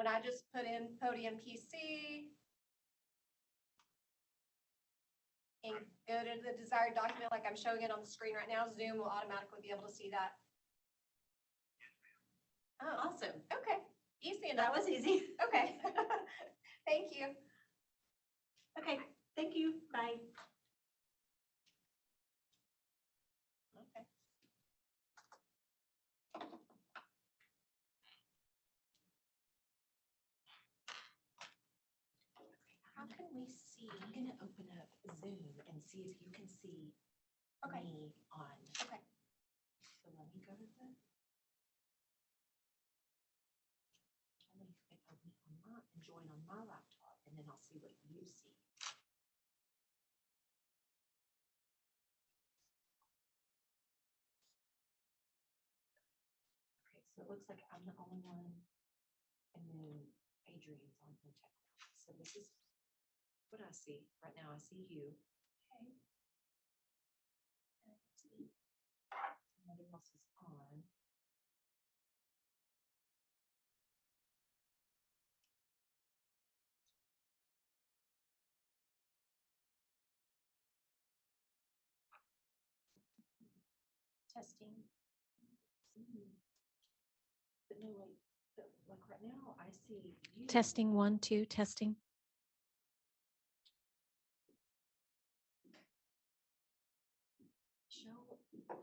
when I just put in podium PC and go to the desired document, like I'm showing it on the screen right now, Zoom will automatically be able to see that. Oh, Awesome. okay. Easy That enough. was easy. Okay. Thank you. Okay, thank you. Bye. Okay. How can we see? I'm gonna open up Zoom and see if you can see Okay. me on. Okay. So let me go to the. Tell me if I open it on my and join on my laptop, and then I'll see what you see. Okay, so it looks like I'm the only one, and then Adrian's on Biotechnology. So this is what I see right now. I see you. Okay. Somebody else is on. Testing. But no, like right now, I see you. Testing 1, 2, testing.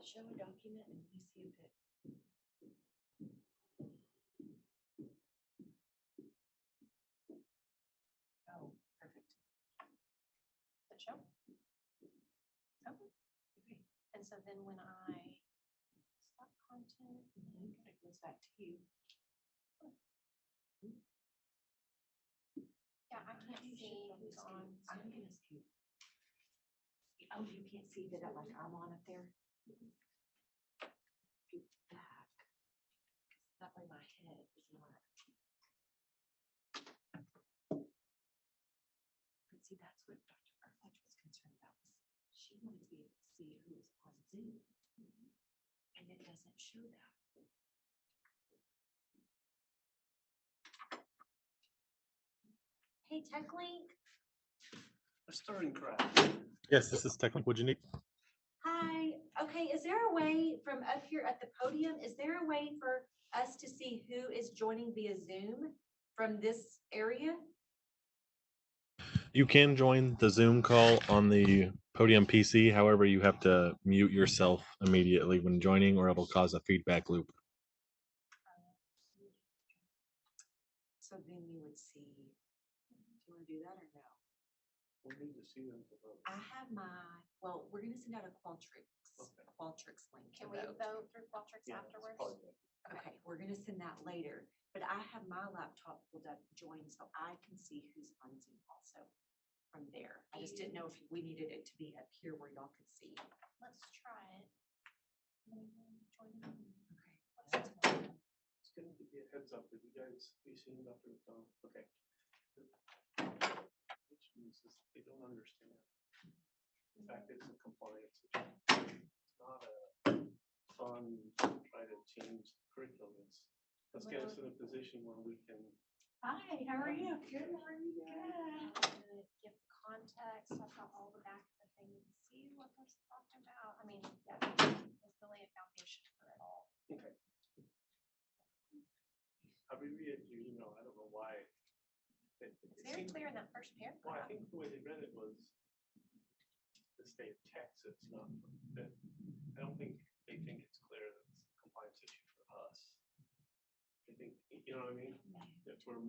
Show a document and let me see if it. Oh, perfect. The show. Okay. Okay. And so then when I stop content, It goes back to you. yeah, I can't see who's on. I'm gonna see. Oh, you can't see that like I'm on up there? Go back. 'Cause that way my head is not. But see, that's what Dr. Arfletch was concerned about. She wanted to be able to see who was on Zoom. And it doesn't show that. Hey, TechLink. A starting crack. Yes, this is technical. What'd you need? Hi. Okay, is there a way from up here at the podium, is there a way for us to see who is joining via Zoom from this area? You can join the Zoom call on the Podium PC. However, you have to mute yourself immediately when joining, or it'll cause a feedback loop. So then you would see, do you want to do that or no? We need to see them to vote. I have my, well, we're gonna send out a Qualtrics link. Can to we vote. vote through Qualtrics Yeah, that's afterwards? probably good. Okay, we're gonna send that later, but I have my laptop pulled up, join, so I can see who's on Zoom also from there. I just didn't know if we needed it to be up here where y'all could see. Let's try it. Join them. Okay. It's gonna give you a heads up. Have you guys, you seen Dr. McDonald? Okay. Which means is they don't understand. In fact, it's a compliance issue. It's not a fun, try to change the curriculum. Let's get us in a position where we can. Hi, how are you? Good morning. Good. Give context. I've got all the back of the thing to see what was talked about. I mean, yeah, it's really a foundation for it all. Okay. I reread your email. I don't know why. It's very clear in that first paragraph. Well, I think the way they read it was the state of Texas, not that. I don't think they think it's clear that it's a compliance issue for us. I think, you know what I mean? That's where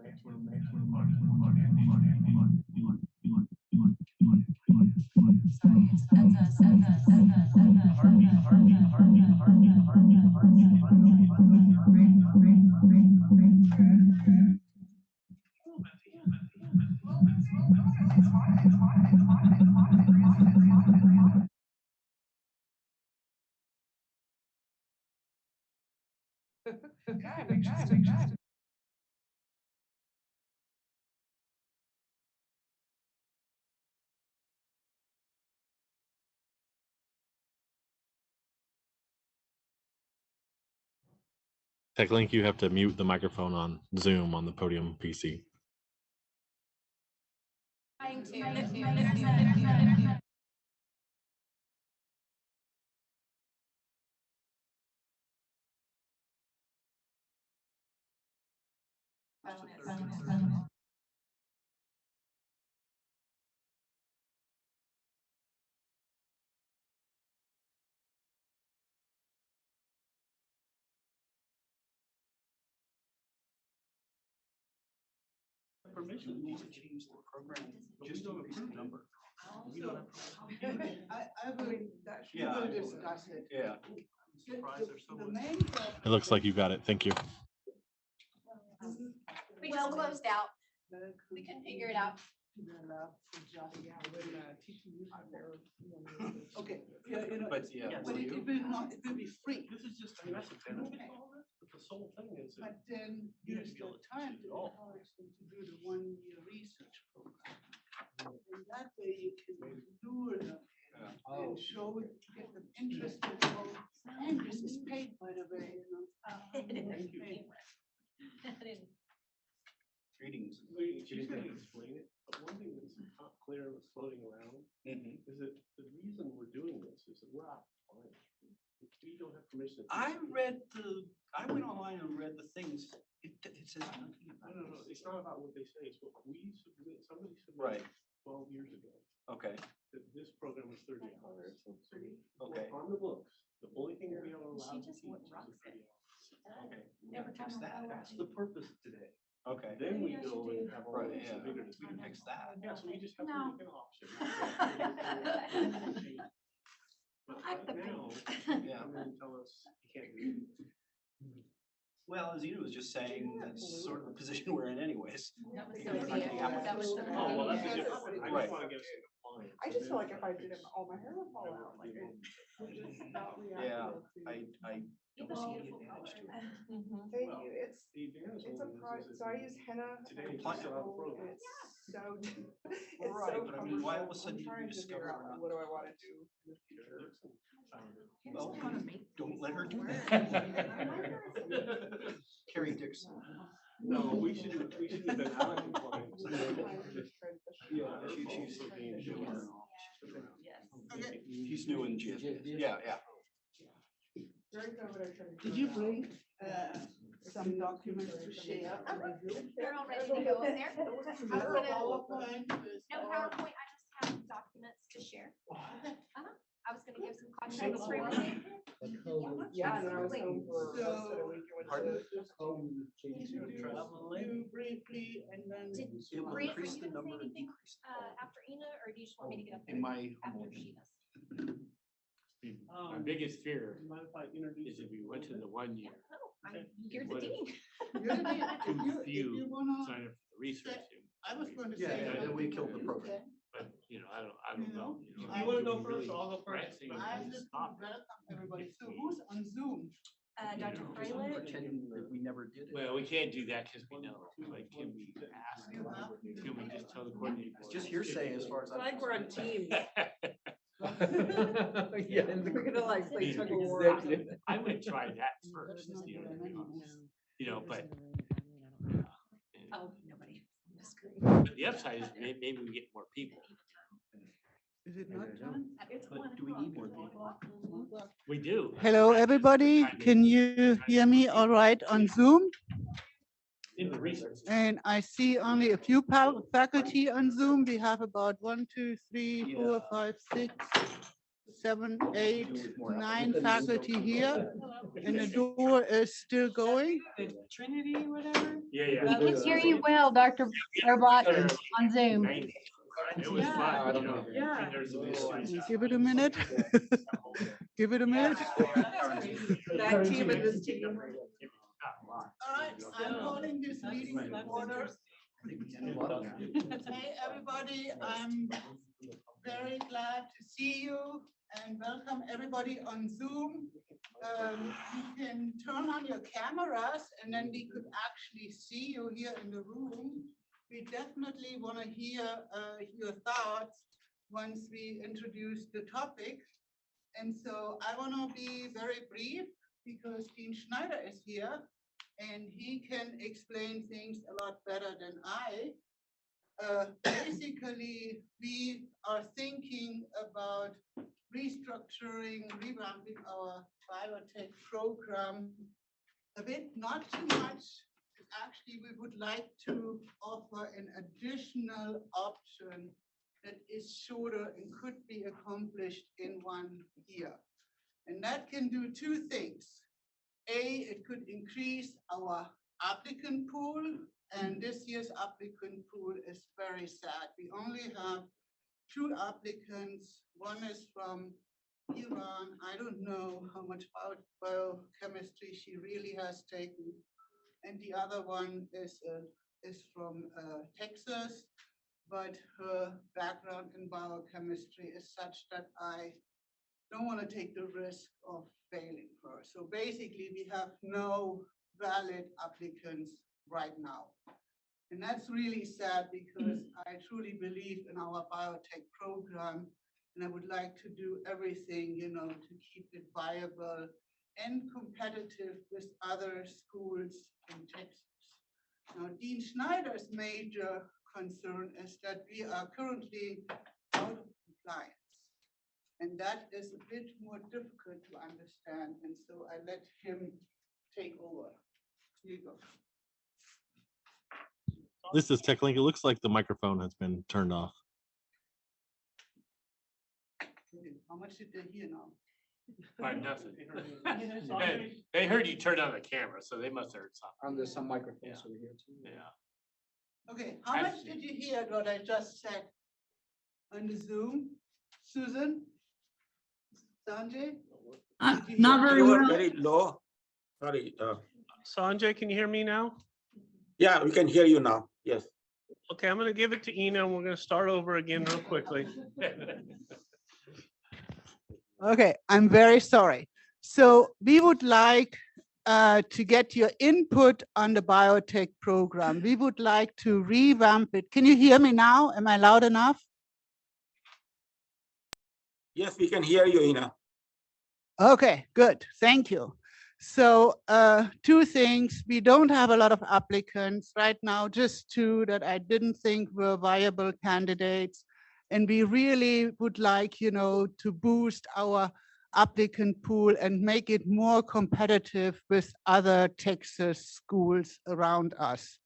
TechLink, you have to mute the microphone on Zoom on the Podium PC. Trying to. Permission, we need to change the program, just to increase the number. We don't have permission. I will, we Yeah. will discuss it. Yeah. The- Surprised there's so the much. main problem- It looks like you got it. Thank you. We just closed out. We couldn't figure it out. Okay, yeah, But yeah. but it will not, it will be free, This is just, I mean, that's a benefit of all this, but the sole thing is that but then You have use to be able the to time teach to it all. encourage them to do the 1-year research program. And that way you can lure them and show, get them interested, and this is paid, by the way, you know. Thank you. Greetings. She's gonna explain it, but one thing that's not clear that's floating around is that the reason we're doing this is that we're out of compliance. We don't have permission. I went online and read the things. It says nothing about No, this. it's not about what they say, it's what we submit, somebody Right. submitted 12 years ago, Okay, that this program was 30 hours. So okay, on the books, the only thing we are allowed to just teach what is Rock the said. 30 hours. okay, Every time I go That's out. the purpose today. okay. Then we go and have all Right, this yeah, bigger we discussion. can fix that. Yeah, so we just have to No. make an option. But I like the right now, pink. Yeah. come in and tell us you can't do it. Well, as Ina was just saying, that's sort of the position we're in anyways. That was Because we're not getting That was the. Oh, well, that's a Yeah. different thing. I just Right. wanna get us in compliance. I just feel like if I did it, all my hair would fall out, like it would just not react Yeah, well to- I don't see any advantage to it. Thank Well, you, it's, The advantage it's a only pro, is that so I use henna. today and you just fill out the it's program. so, it's Right, so but I mean, why all of a cumbersome. sudden I'm you trying to discover figure out, we're like, not- what do I wanna do in the future? Well, don't let her do that. Carrie Dixon. No, we should have been out of compliance. I'm just transitioning. Yeah, she's being doing. Okay. She's new in gym. Yeah, yeah. During COVID, I tried to. Did you bring, some documents to share? They're all ready to go up there. I was gonna, PowerPoint with no all- PowerPoint, I just have documents to share. I was gonna give some context for everything. Yeah, and then I was home for So- most of the week, it Pardon? was You briefly, and then. Did It will Bree, are increase you the gonna say number and anything, decrease. after Ina, or do you just want me to get up there? In my After humble she opinion. does? My biggest fear Mind if I introduce is if we went to the 1 year, No, you're the dean. too If few you wanna, sign up for the research. I was going to Yeah, say. yeah, then we killed the program. But, I don't know. If you wanna go first, I'll go first. I just Stop. welcome everybody. So who's on Zoom? Dr. Freilich, Pretending that we never did it. Well, we can't do that because we know, like, can we ask, can we just tell the coordinator? It's just hearsay as far as I'm. Like we're on concerned. Teams. Yeah. We're gonna like play tug of war. I would try that first, but. oh, nobody. But the upside is maybe we get more people. Is it not John? But do we need more people? We do. Hello, everybody. Can you hear me all right on Zoom? In the research. And I see only a few faculty on Zoom. We have about 1, 2, 3, 4, 5, 6, 7, 8, 9 faculty here. And the door is still going. Trinity, whatever. Yeah. We can hear you well, Dr. Robot, on Zoom. It was fun, Yeah. There's a little- Give it a minute. Give it a minute. That team and this team. All right, I'm holding this meeting to order. Hey, everybody, I'm very glad to see you and welcome everybody on Zoom. You can turn on your cameras and then we could actually see you here in the room. We definitely want to hear your thoughts once we introduce the topic. And so I want to be very brief because Dean Schneider is here. and he can explain things a lot better than I. Basically, we are thinking about restructuring, revamping our biotech program a bit, not too much. Actually, we would like to offer an additional option that is shorter and could be accomplished in 1 year. And that can do two things. A, it could increase our applicant pool, and this year's applicant pool is very sad. We only have 2 applicants. One is from Iran. I don't know how much biochemistry she really has taken. And the other one is from Texas, but her background in biochemistry is such that I don't want to take the risk of failing her. So basically, we have no valid applicants right now. And that's really sad because I truly believe in our biotech program, and I would like to do everything, to keep it viable and competitive with other schools in Texas. Now, Dean Schneider's major concern is that we are currently out of compliance. And that is a bit more difficult to understand. And so I let him take over. Here you go. This is TechLink. It looks like the microphone has been turned off. How much did they hear now? Nothing. They heard you turn on the camera, so they must have heard something. There's some microphones over here too. Yeah. Okay, how much did you hear what I just said on the Zoom? Susan? Sanjay? Not very well. Very low. Sorry. Sanjay, can you hear me now? Yeah, we can hear you now. Yes. Okay, I'm gonna give it to Ina and we're gonna start over again real quickly. Okay, I'm very sorry. So we would like to get your input on the biotech program. We would like to revamp it. Can you hear me now? Am I loud enough? Yes, we can hear you, Ina. Okay, good. Thank you. So 2 things. We don't have a lot of applicants right now, just 2 that I didn't think were viable candidates. And we really would like, to boost our applicant pool and make it more competitive with other Texas schools around us.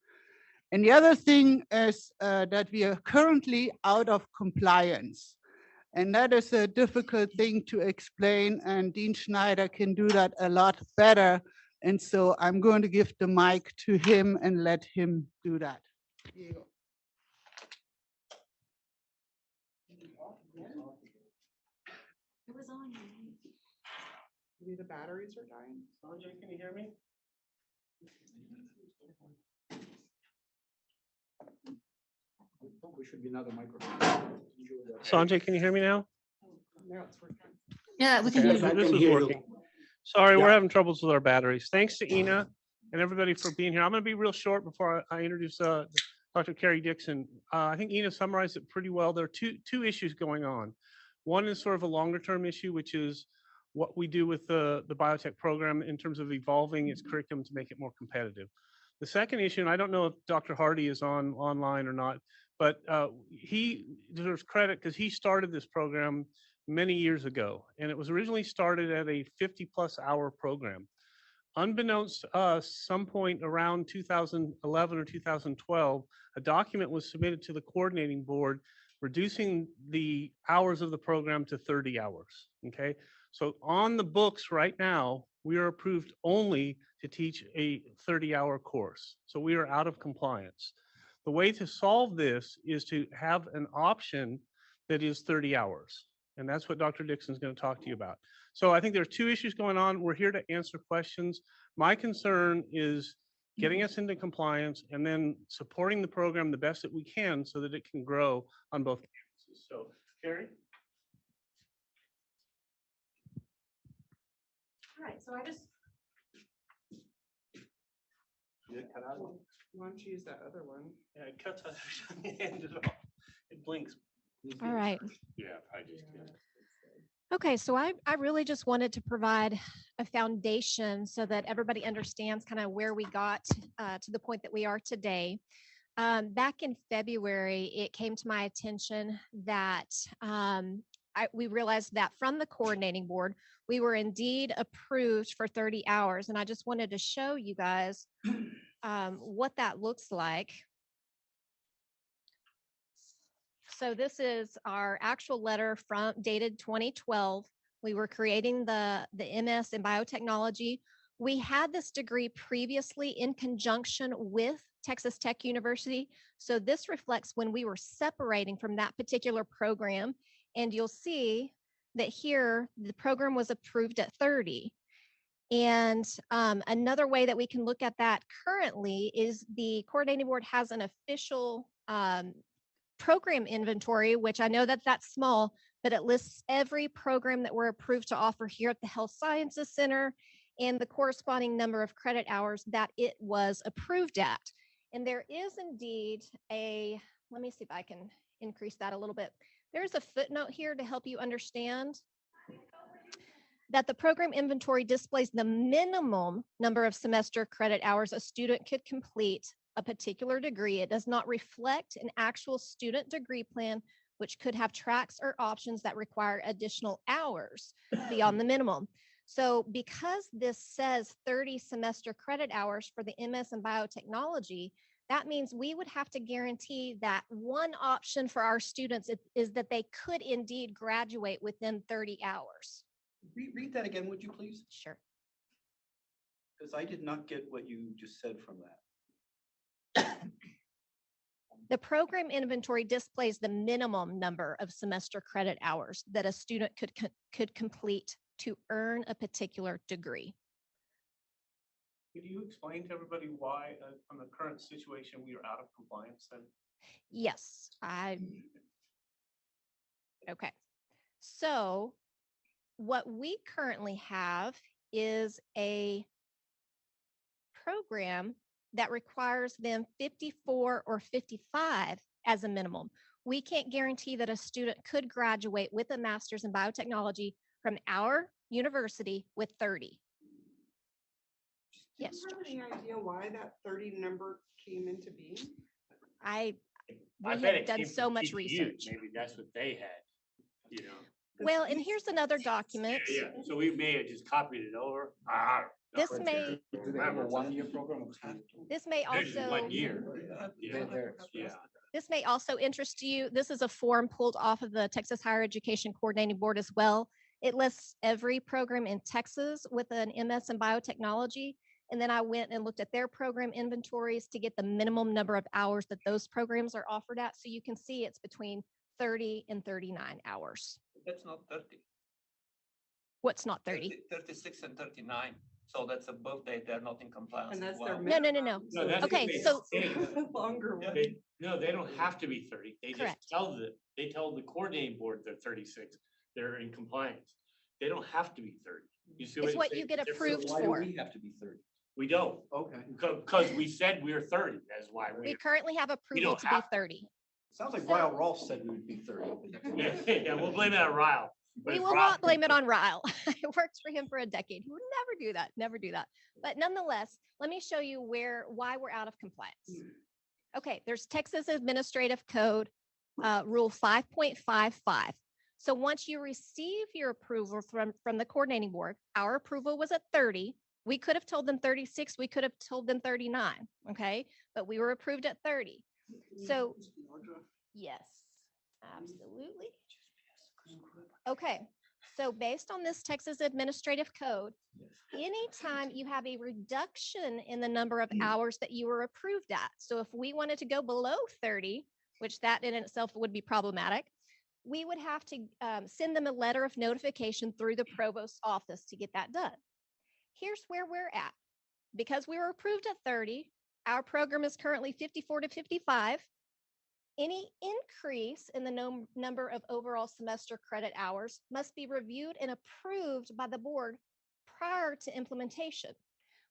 And the other thing is that we are currently out of compliance. And that is a difficult thing to explain, and Dean Schneider can do that a lot better. And so I'm going to give the mic to him and let him do that. Here you go. It was on. Maybe the batteries are dying. Sanjay, can you hear me? We should be another microphone. Sanjay, can you hear me now? Now it's working. Yeah, we can Okay, hear Yes, I you. this can is hear you. working. Sorry, Yeah. we're having troubles with our batteries. Thanks to Ina and everybody for being here. I'm gonna be real short before I introduce Dr. Carrie Dixon. I think Ina summarized it pretty well. There are two issues going on. One is sort of a longer term issue, which is what we do with the biotech program in terms of evolving its curriculum to make it more competitive. The second issue, and I don't know if Dr. Hardy is online or not, but he deserves credit because he started this program many years ago, and it was originally started at a 50+ hour program. Unbeknownst to us, some point around 2011 or 2012, a document was submitted to the coordinating board reducing the hours of the program to 30 hours, okay? So on the books right now, we are approved only to teach a 30-hour course. So we are out of compliance. The way to solve this is to have an option that is 30 hours. And that's what Dr. Dixon is going to talk to you about. So I think there are 2 issues going on. We're here to answer questions. My concern is getting us into compliance and then supporting the program the best that we can so that it can grow on both campuses. So, Carrie? All right, so I just, Why don't you use that other one? Yeah, it cuts out every time you hand it off. It blinks. All right. Yeah, I just. Okay, so I really just wanted to provide a foundation so that everybody understands kind of where we got to the point that we are today. Back in February, it came to my attention that we realized that from the coordinating board, we were indeed approved for 30 hours. And I just wanted to show you guys what that looks like. So this is our actual letter from dated 2012. We were creating the MS in biotechnology. We had this degree previously in conjunction with Texas Tech University. So this reflects when we were separating from that particular program. And you'll see that here, the program was approved at 30. And another way that we can look at that currently is the coordinating board has an official program inventory, which I know that that's small, but it lists every program that we're approved to offer here at the Health Sciences Center and the corresponding number of credit hours that it was approved at. And there is indeed let me see if I can increase that a little bit. There's a footnote here to help you understand that the program inventory displays the minimum number of semester credit hours a student could complete a particular degree. It does not reflect an actual student degree plan, which could have tracks or options that require additional hours beyond the minimum. So because this says 30 semester credit hours for the MS in biotechnology, that means we would have to guarantee that one option for our students is that they could indeed graduate within 30 hours. Read that again, would you please? Sure. Because I did not get what you just said from that. The program inventory displays the minimum number of semester credit hours that a student could complete to earn a particular degree. Could you explain to everybody why, on the current situation, we are out of compliance then? Yes, okay. So what we currently have is a program that requires them 54 or 55 as a minimum. We can't guarantee that a student could graduate with a master's in biotechnology from our university with 30. Do Yes, you have any idea why that 30 number came into being? I we bet have it done came so from much TCU. research. Maybe that's what they had, you know. Well, and here's another document. Yeah, so we may have just copied it over. This may Do they have a 1-year program or 2? this may There's just also 1 year. Yeah, yeah. This may also interest you. This is a form pulled off of the Texas Higher Education Coordinating Board as well. It lists every program in Texas with an MS in biotechnology. And then I went and looked at their program inventories to get the minimum number of hours that those programs are offered at. So you can see it's between 30 and 39 hours. That's not 30. What's not 30? 36 and 39. So that's above they're not in compliance. And that's as their well. No. No, that's Okay, what they so say. Longer one. No, they don't have to be 30. They Correct. just they tell the coordinating board they're 36. They're in compliance. They don't have to be 30. You see it's I'm what saying? you get They're approved Why do for. we have to be 30? We don't, Okay. because we said we're 30. That's why We currently have approval don't to be have to. 30. Sounds like So- Ryle Rolf said we would be 30. Yeah, we'll blame it on Ryle. But We it's will Ryle. not blame it on Ryle. It works for him for a decade. He would never do that. But nonetheless, let me show you why we're out of compliance. Okay, there's Texas Administrative Code, Rule 5.55. So once you receive your approval from the coordinating board, our approval was at 30. We could have told them 36. We could have told them 39. Okay, but we were approved at 30. So yes, absolutely. Okay, so based on this Texas Administrative Code, anytime you have a reduction in the number of hours that you were approved at, so if we wanted to go below 30, which that in itself would be problematic, we would have to send them a letter of notification through the provost's office to get that done. Here's where we're at. Because we were approved at 30, our program is currently 54 to 55. Any increase in the number of overall semester credit hours must be reviewed and approved by the board prior to implementation.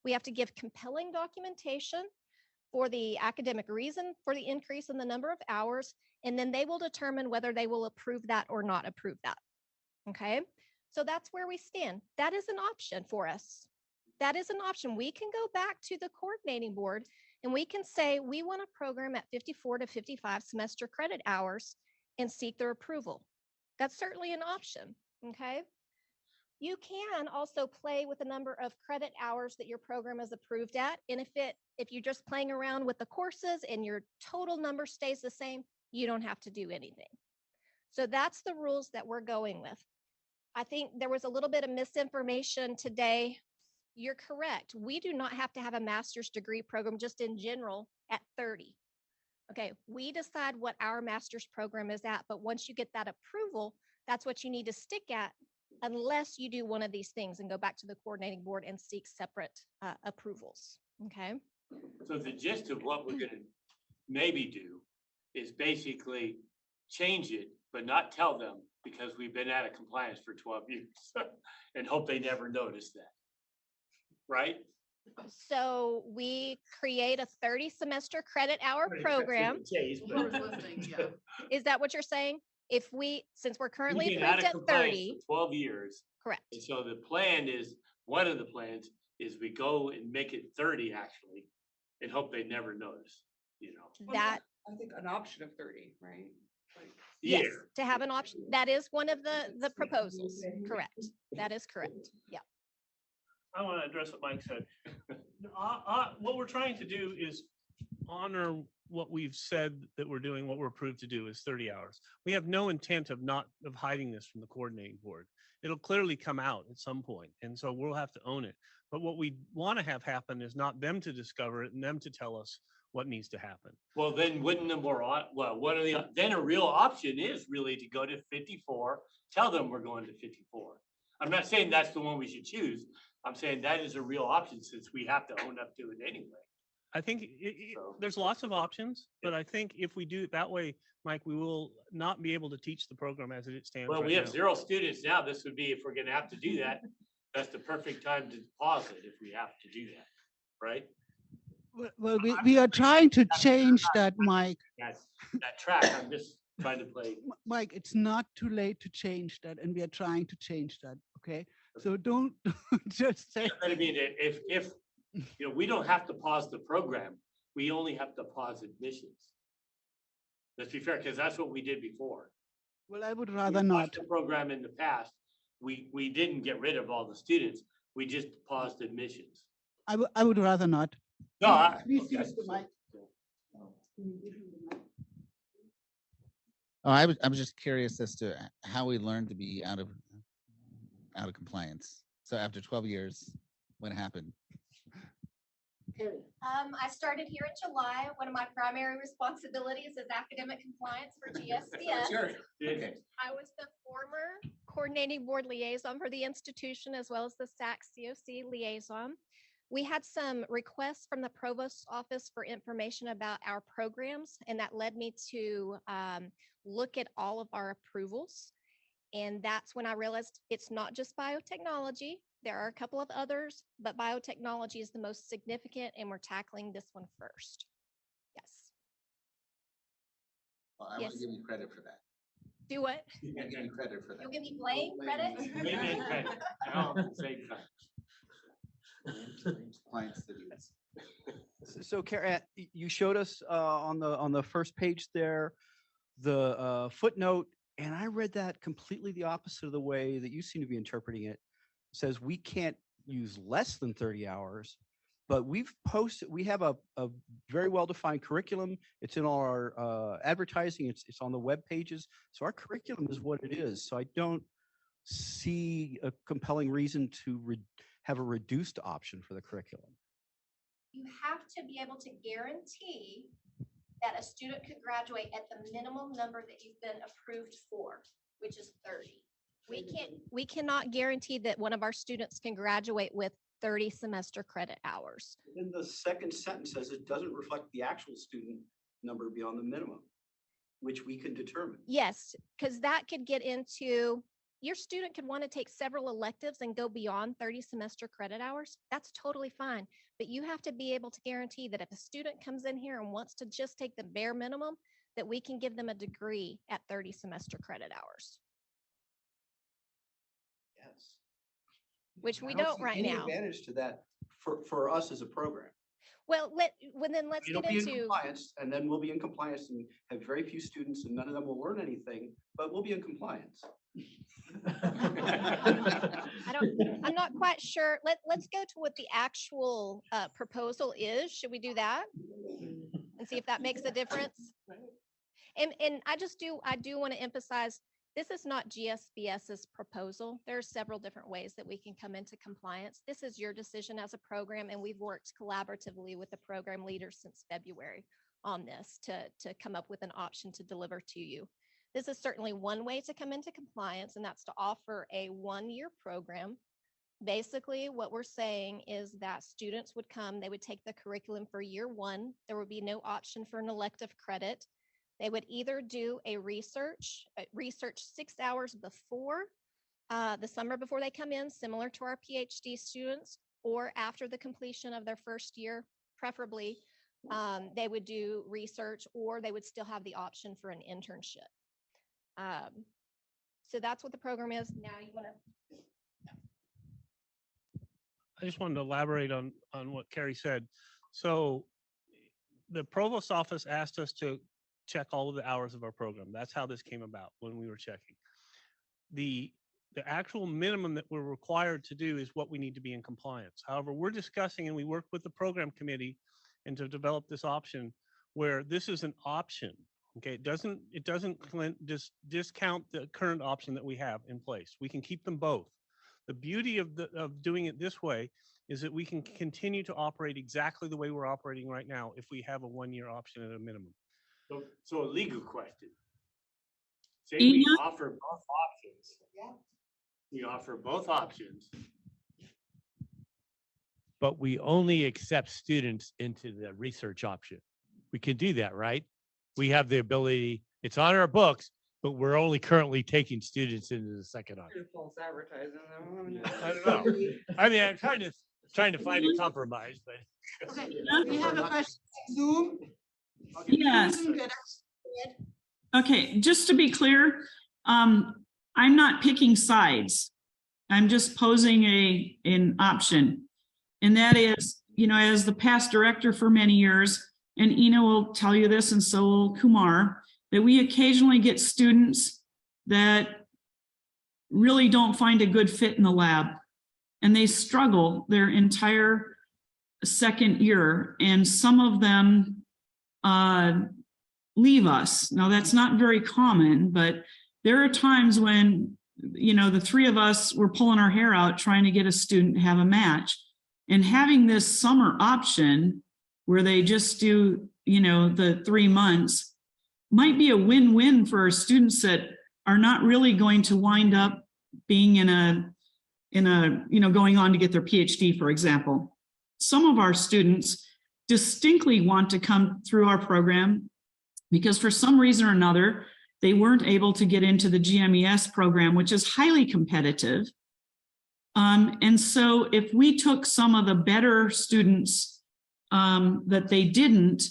We have to give compelling documentation for the academic reason for the increase in the number of hours, and then they will determine whether they will approve that or not approve that. Okay, So that's where we stand. That is an option for us. That is an option. We can go back to the coordinating board and we can say, we want a program at 54 to 55 semester credit hours and seek their approval. That's certainly an option, okay? You can also play with the number of credit hours that your program is approved at. And if you're just playing around with the courses and your total number stays the same, you don't have to do anything. So that's the rules that we're going with. I think there was a little bit of misinformation today. You're correct. We do not have to have a master's degree program just in general at 30. Okay, we decide what our master's program is at, but once you get that approval, that's what you need to stick at unless you do one of these things and go back to the coordinating board and seek separate approvals, okay? So the gist of what we're gonna maybe do is basically change it, but not tell them because we've been out of compliance for 12 years and hope they never notice that. Right? So we create a 30 semester credit hour program. Is that what you're saying? Since we're currently We've been out approved of at compliance 30, for 12 years. correct. And so the plan is, one of the plans is we go and make it 30 actually and hope they never notice, you know. That, I think an option of 30, right? Like, yes, Yeah. to have an option. That is one of the proposals, correct. That is correct, yeah. I want to address what Mike said. What we're trying to do is honor what we've said that we're doing, what we're approved to do is 30 hours. We have no intent of hiding this from the coordinating board. It'll clearly come out at some point, and so we'll have to own it. But what we want to have happen is not them to discover it and them to tell us what needs to happen. Well, then wouldn't the then a real option is really to go to 54, tell them we're going to 54. I'm not saying that's the one we should choose. I'm saying that is a real option since we have to own up to it anyway. I think there's lots of options, but I think if we do it that way, Mike, we will not be able to teach the program as it stands. Well, right we have now. 0 students now. This would be, if we're gonna have to do that, that's the perfect time to pause it if we have to do that, right? Well, we are trying to change that, Mike. That track, I'm just trying to play. Mike, it's not too late to change that, and we are trying to change that, okay? So don't just say. But I mean, if you know, we don't have to pause the program, we only have to pause admissions. Let's be fair, because that's what we did before. Well, I would We rather paused not. the program in the past, we didn't get rid of all the students, we just paused admissions. I would rather not. No, Please okay. use the mic. Oh, I was just curious as to how we learned to be out of compliance. So after 12 years, what happened? I started here in July. One of my primary responsibilities is academic compliance for GSDS. Sure. Okay. I was the former coordinating board liaison for the institution as well as the SAC COC liaison. We had some requests from the provost's office for information about our programs, and that led me to look at all of our approvals. And that's when I realized it's not just biotechnology. There are a couple of others, but biotechnology is the most significant, and we're tackling this one first. Yes. Well, I want to give you credit for that. Do what? I give you credit for that. You'll give me blame credit? Maybe credit. No, same kind. Compliance studies. So Kara, you showed us on the first page there, the footnote, and I read that completely the opposite of the way that you seem to be interpreting it. It says we can't use less than 30 hours, but we have a very well-defined curriculum. It's in all our advertising. It's on the web pages. So our curriculum is what it is. So I don't see a compelling reason to have a reduced option for the curriculum. You have to be able to guarantee that a student could graduate at the minimum number that you've been approved for, which is 30. We cannot guarantee that one of our students can graduate with 30 semester credit hours. Then the second sentence says it doesn't reflect the actual student number beyond the minimum, which we can determine. Yes, because that could get into, your student could want to take several electives and go beyond 30 semester credit hours. That's totally fine. But you have to be able to guarantee that if a student comes in here and wants to just take the bare minimum, that we can give them a degree at 30 semester credit hours. Yeah, which we I don't see right any now. advantage to that for us as a program. Well, then let's It'll get be in into, compliance, and then we'll be in compliance and have very few students, and none of them will learn anything, but we'll be in compliance. I'm not quite sure. Let's go to what the actual proposal is. Should we do that? And see if that makes a difference? And I do want to emphasize, this is not GSBS's proposal. There are several different ways that we can come into compliance. This is your decision as a program, and we've worked collaboratively with the program leaders since February on this to come up with an option to deliver to you. This is certainly one way to come into compliance, and that's to offer a one-year program. Basically, what we're saying is that students would come, they would take the curriculum for year one. There would be no option for an elective credit. They would either do a research 6 hours before the summer before they come in, similar to our PhD students, or after the completion of their first year, preferably, they would do research, or they would still have the option for an internship. So that's what the program is. Now you want to. I just wanted to elaborate on what Carrie said. So the provost office asked us to check all of the hours of our program. That's how this came about when we were checking. The actual minimum that we're required to do is what we need to be in compliance. However, we're discussing, and we work with the program committee and to develop this option where this is an option. Okay, it doesn't just discount the current option that we have in place. We can keep them both. The beauty of doing it this way is that we can continue to operate exactly the way we're operating right now if we have a one-year option at a minimum. So a legal question. Say we offer both options. We offer both options. But we only accept students into the research option. We can do that, right? We have the ability, it's on our books, but we're only currently taking students into the second option. False advertising. I don't know. I mean, I'm trying to find a compromise, but. Okay, we have a question. Zoom. Yes. Susan, get us- Okay, just to be clear, I'm not picking sides. I'm just posing an option. And that is, as the past director for many years, and Ina will tell you this, and so will Kumar, that we occasionally get students that really don't find a good fit in the lab. And they struggle their entire second year. And some of them leave us. Now, that's not very common, but there are times when, the three of us were pulling our hair out trying to get a student to have a match. And having this summer option where they just do, the 3 months might be a win-win for our students that are not really going to wind up being in a, going on to get their PhD, for example. Some of our students distinctly want to come through our program because for some reason or another, they weren't able to get into the GMES program, which is highly competitive. And so if we took some of the better students that they didn't,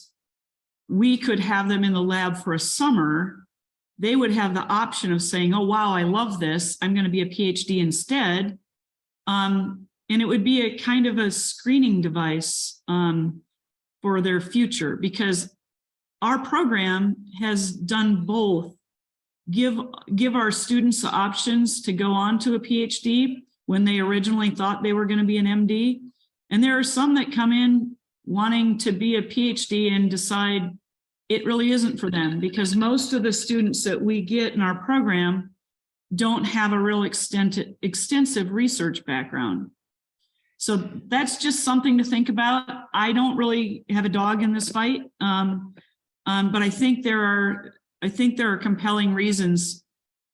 we could have them in the lab for a summer. They would have the option of saying, oh, wow, I love this. I'm going to be a PhD instead. And it would be a kind of a screening device for their future, because our program has done both. Give our students the options to go on to a PhD when they originally thought they were going to be an MD. And there are some that come in wanting to be a PhD and decide it really isn't for them, because most of the students that we get in our program don't have a real extensive research background. So that's just something to think about. I don't really have a dog in this fight, but I think there are compelling reasons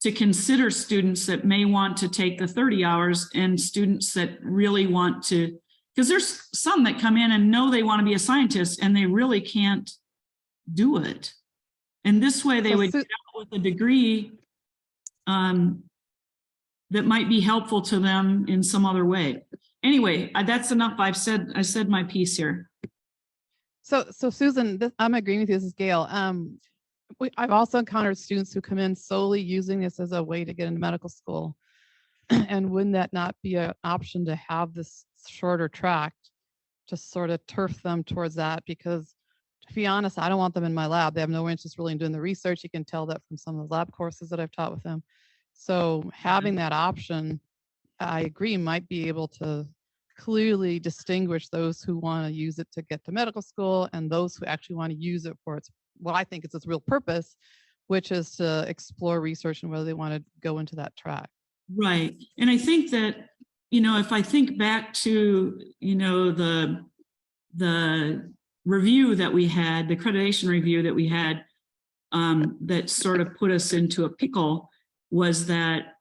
to consider students that may want to take the 30 hours and students that really want to, because there's some that come in and know they want to be a scientist and they really can't do it. And this way they would get out with a degree that might be helpful to them in some other way. Anyway, that's enough. I said my piece here. So Susan, I'm agreeing with you. This is Gail. I've also encountered students who come in solely using this as a way to get into medical school. And wouldn't that not be an option to have this shorter track, just sort of turf them towards that? Because to be honest, I don't want them in my lab. They have no interest really in doing the research. You can tell that from some of the lab courses that I've taught with them. So having that option, I agree, might be able to clearly distinguish those who want to use it to get to medical school and those who actually want to use it for its, what I think is its real purpose, which is to explore research and whether they want to go into that track. Right. And I think that, you know, if I think back to, you know, the review that we had, the accreditation review that we had, that sort of put us into a pickle, was that,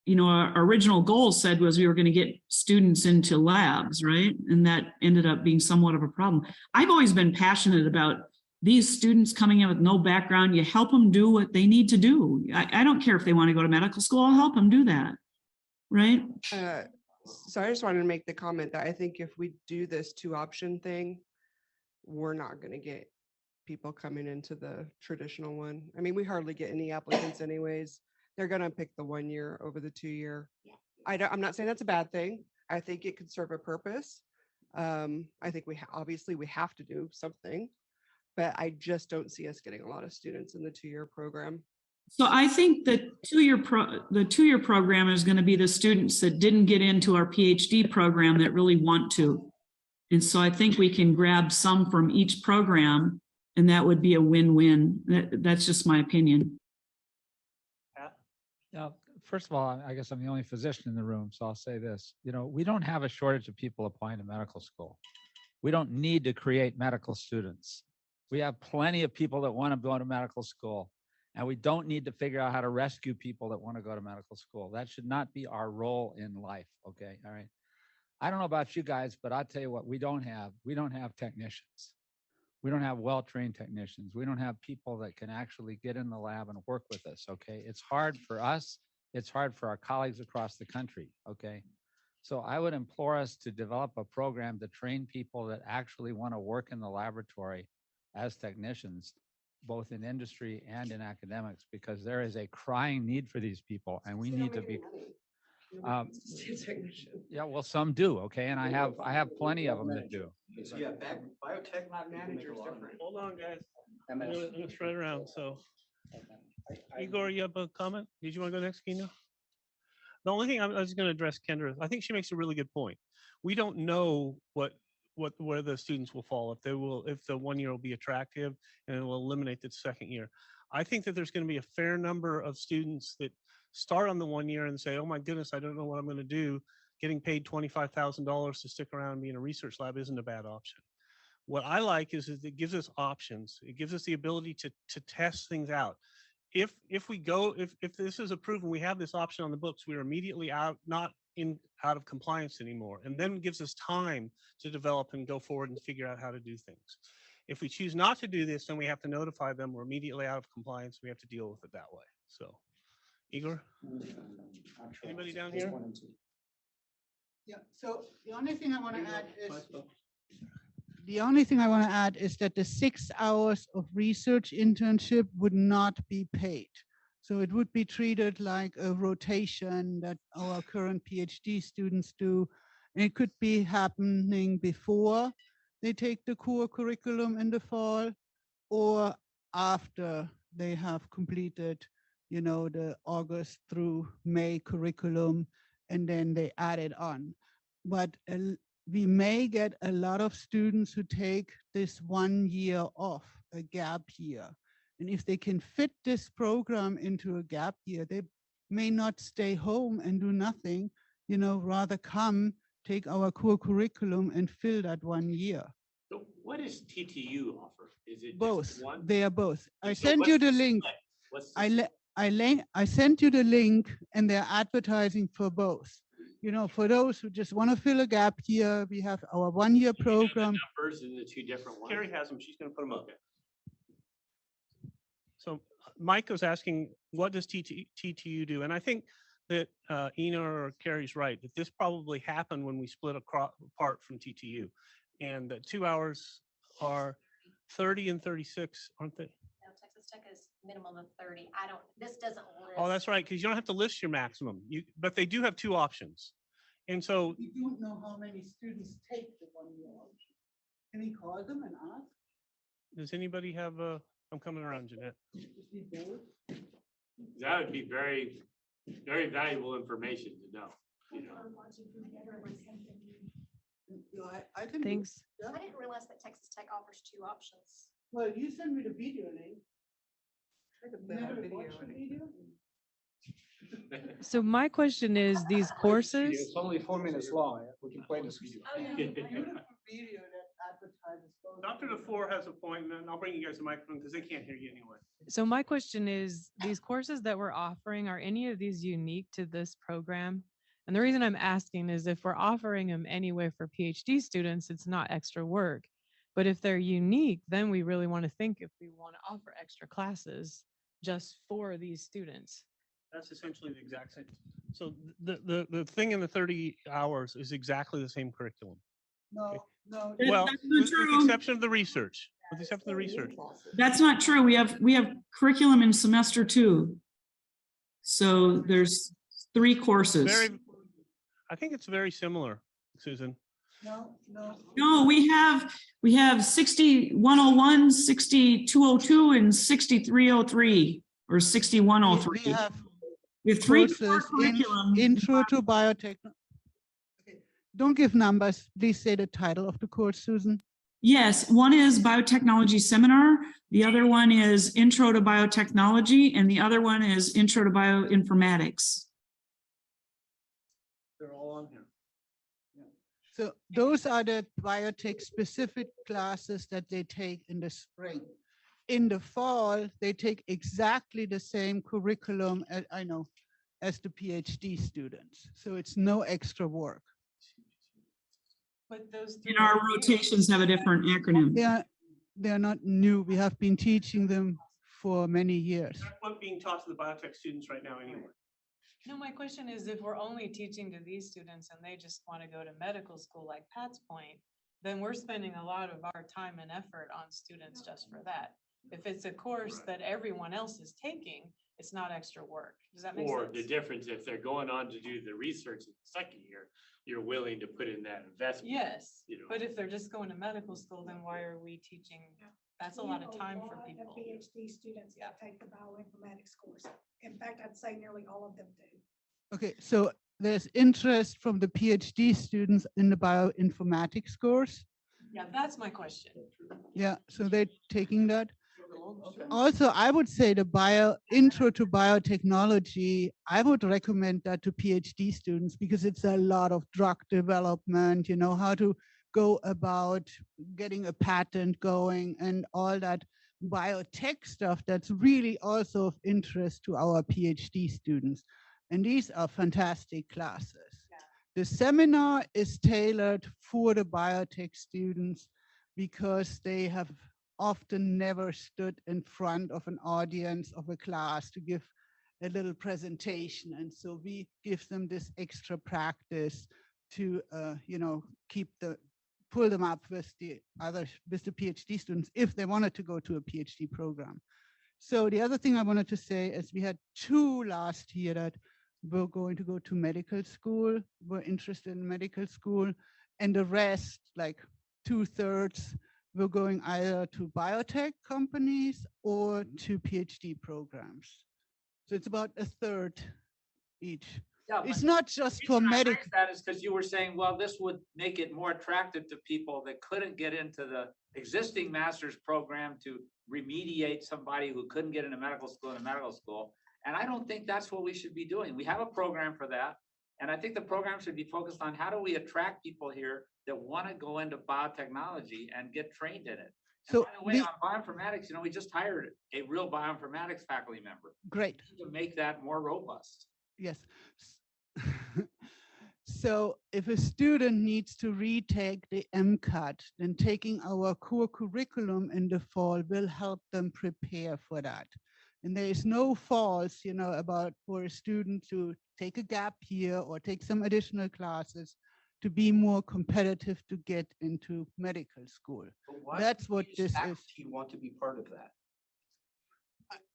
you know, our original goal said was we were going to get students into labs, right? And that ended up being somewhat of a problem. I've always been passionate about these students coming in with no background. You help them do what they need to do. I don't care if they want to go to medical school, I'll help them do that, right? So I just wanted to make the comment that I think if we do this 2-option thing, we're not going to get people coming into the traditional one. I mean, we hardly get any applicants anyways. They're going to pick the 1 year over the 2 year. I'm not saying that's a bad thing. I think it could serve a purpose. I think obviously we have to do something, but I just don't see us getting a lot of students in the 2-year program. So I think the two-year program is going to be the students that didn't get into our PhD program that really want to. And so I think we can grab some from each program, and that would be a win-win. That's just my opinion. Now, first of all, I guess I'm the only physician in the room, so I'll say this. You know, we don't have a shortage of people applying to medical school. We don't need to create medical students. We have plenty of people that want to go to medical school, and we don't need to figure out how to rescue people that want to go to medical school. That should not be our role in life, okay? All right. I don't know about you guys, but I'll tell you what we don't have. We don't have technicians. We don't have well-trained technicians. We don't have people that can actually get in the lab and work with us, okay? It's hard for us. It's hard for our colleagues across the country, okay? So I would implore us to develop a program to train people that actually want to work in the laboratory as technicians, both in industry and in academics, because there is a crying need for these people, and we need to be. Yeah, well, some do, okay, and I have plenty of them that do. So yeah, biotech Manager's different. Hold on, guys. I'm gonna spread around, so. Igor, you have a comment? Did you want to go next, Kino? The only thing I was going to address Kendra, I think she makes a really good point. We don't know where the students will fall, if the 1 year will be attractive and it will eliminate the second year. I think that there's going to be a fair number of students that start on the 1 year and say, oh my goodness, I don't know what I'm going to do. Getting paid $25,000 to stick around and be in a research lab isn't a bad option. What I like is it gives us options. It gives us the ability to test things out. If this is approved and we have this option on the books, we're immediately out of compliance anymore, and then it gives us time to develop and go forward and figure out how to do things. If we choose not to do this, then we have to notify them we're immediately out of compliance. We have to deal with it that way. So, Igor, anybody down here? Yeah, so the only thing I want to add is that the 6 hours of research internship would not be paid. So it would be treated like a rotation that our current PhD students do. And it could be happening before they take the core curriculum in the fall or after they have completed, you know, the August through May curriculum, and then they add it on. But we may get a lot of students who take this 1 year off, a gap year. And if they can fit this program into a gap year, they may not stay home and do nothing, you know, rather come take our core curriculum and fill that 1 year. So what does TTU offer? Is it Both? just one? They are both. I So sent what's you the the link. split? What's the I sent you the link, and they're advertising for both. You know, for those who just want to fill a gap year, we have our 1 year program. numbers in the two different ones? Carrie has them. She's going to put them up. So Mike was asking, what does TTU do? And I think that Ina or Carrie's right, that this probably happened when we split apart from TTU. And that 2 hours are 30 and 36, aren't they? No, Texas Tech is minimum of 30. I don't, this doesn't list. Oh, that's right, because you don't have to list your maximum. But they do have two options. And so We don't know how many students take the 1-year option. Can we call them and ask? does anybody have a, I'm coming around, Jeanette. Is he bored? That would be very, very valuable information to know, you know. No, I can. do- Thanks. Yeah. I didn't realize that Texas Tech offers two options. Well, you send me the video link. Look You at that never video. watched the video? So my question is, these courses, It's only 4 minutes long. We can play this video. Oh, yeah, beautiful video that advertises. both Dr. of them. DeFore has a point, and I'll bring you guys a microphone because they can't hear you anyway. so my question is, these courses that we're offering, are any of these unique to this program? And the reason I'm asking is if we're offering them anyway for PhD students, it's not extra work. But if they're unique, then we really want to think if we want to offer extra classes just for these students. That's essentially the exact same. So the thing in the 30 hours is exactly the same curriculum. No, no. Well, That's not with the true. exception of the research, with the exception of the research. That's not true. We have curriculum in semester 2. So there's 3 courses. Very, I think it's very similar, Susan. No, no. No, we have 6101, 6202, and 6303 or 6103. We have We have 3 courses core curriculum. Intro to Biotech. Okay. Don't give numbers. Please say the title of the course, Susan. Yes, one is Biotechnology Seminar, the other one is Intro to Biotechnology, and the other one is Intro to Bioinformatics. They're all on here. So those are the biotech specific classes that they take in the spring. In the fall, they take exactly the same curriculum, as the PhD students. So it's no extra work. But those And our rotations have a different acronym. They're not new. We have been teaching them for many years. That's what's being taught to the biotech students right now anyway. No, my question is, if we're only teaching to these students and they just want to go to medical school, like Pat's point, then we're spending a lot of our time and effort on students just for that. If it's a course that everyone else is taking, it's not extra work. Does that make Or sense? the difference, if they're going on to do the research in the second year, you're willing to put in that investment. Yes, you know. but if they're just going to medical school, then why are we teaching? That's a lot of time for people. PhD students that take the bioinformatics course. In fact, I'd say nearly all of them do. Okay, so there's interest from the PhD students in the bioinformatics course. Yeah, that's my question. Yeah, so they're taking that. Also, I would say the intro to biotechnology, I would recommend that to PhD students because it's a lot of drug development, how to go about getting a patent going and all that biotech stuff that's really also of interest to our PhD students. And these are fantastic classes. The seminar is tailored for the biotech students because they have often never stood in front of an audience of a class to give a little presentation. And so we give them this extra practice to, pull them up with the PhD students if they wanted to go to a PhD program. So the other thing I wanted to say is we had 2 last year that were going to go to medical school, were interested in medical school, and the rest, like 2/3, were going either to biotech companies or to PhD programs. So it's about 1/3 each. Yeah, It's but not just for reason I medical. raised that is because you were saying, well, this would make it more attractive to people that couldn't get into the existing master's program to remediate somebody who couldn't get into medical school in medical school. And I don't think that's what we should be doing. We have a program for that. And I think the program should be focused on how do we attract people here that want to go into biotechnology and get trained in it. And So by the way, on bioinformatics, we just hired a real bioinformatics faculty member. Great. To make that more robust. Yes. So if a student needs to retake the MCAT, then taking our core curriculum in the fall will help them prepare for that. And there is no faults, about for a student to take a gap year or take some additional classes to be more competitive to get into medical school. But why That's would what these this is. faculty want to be part of that?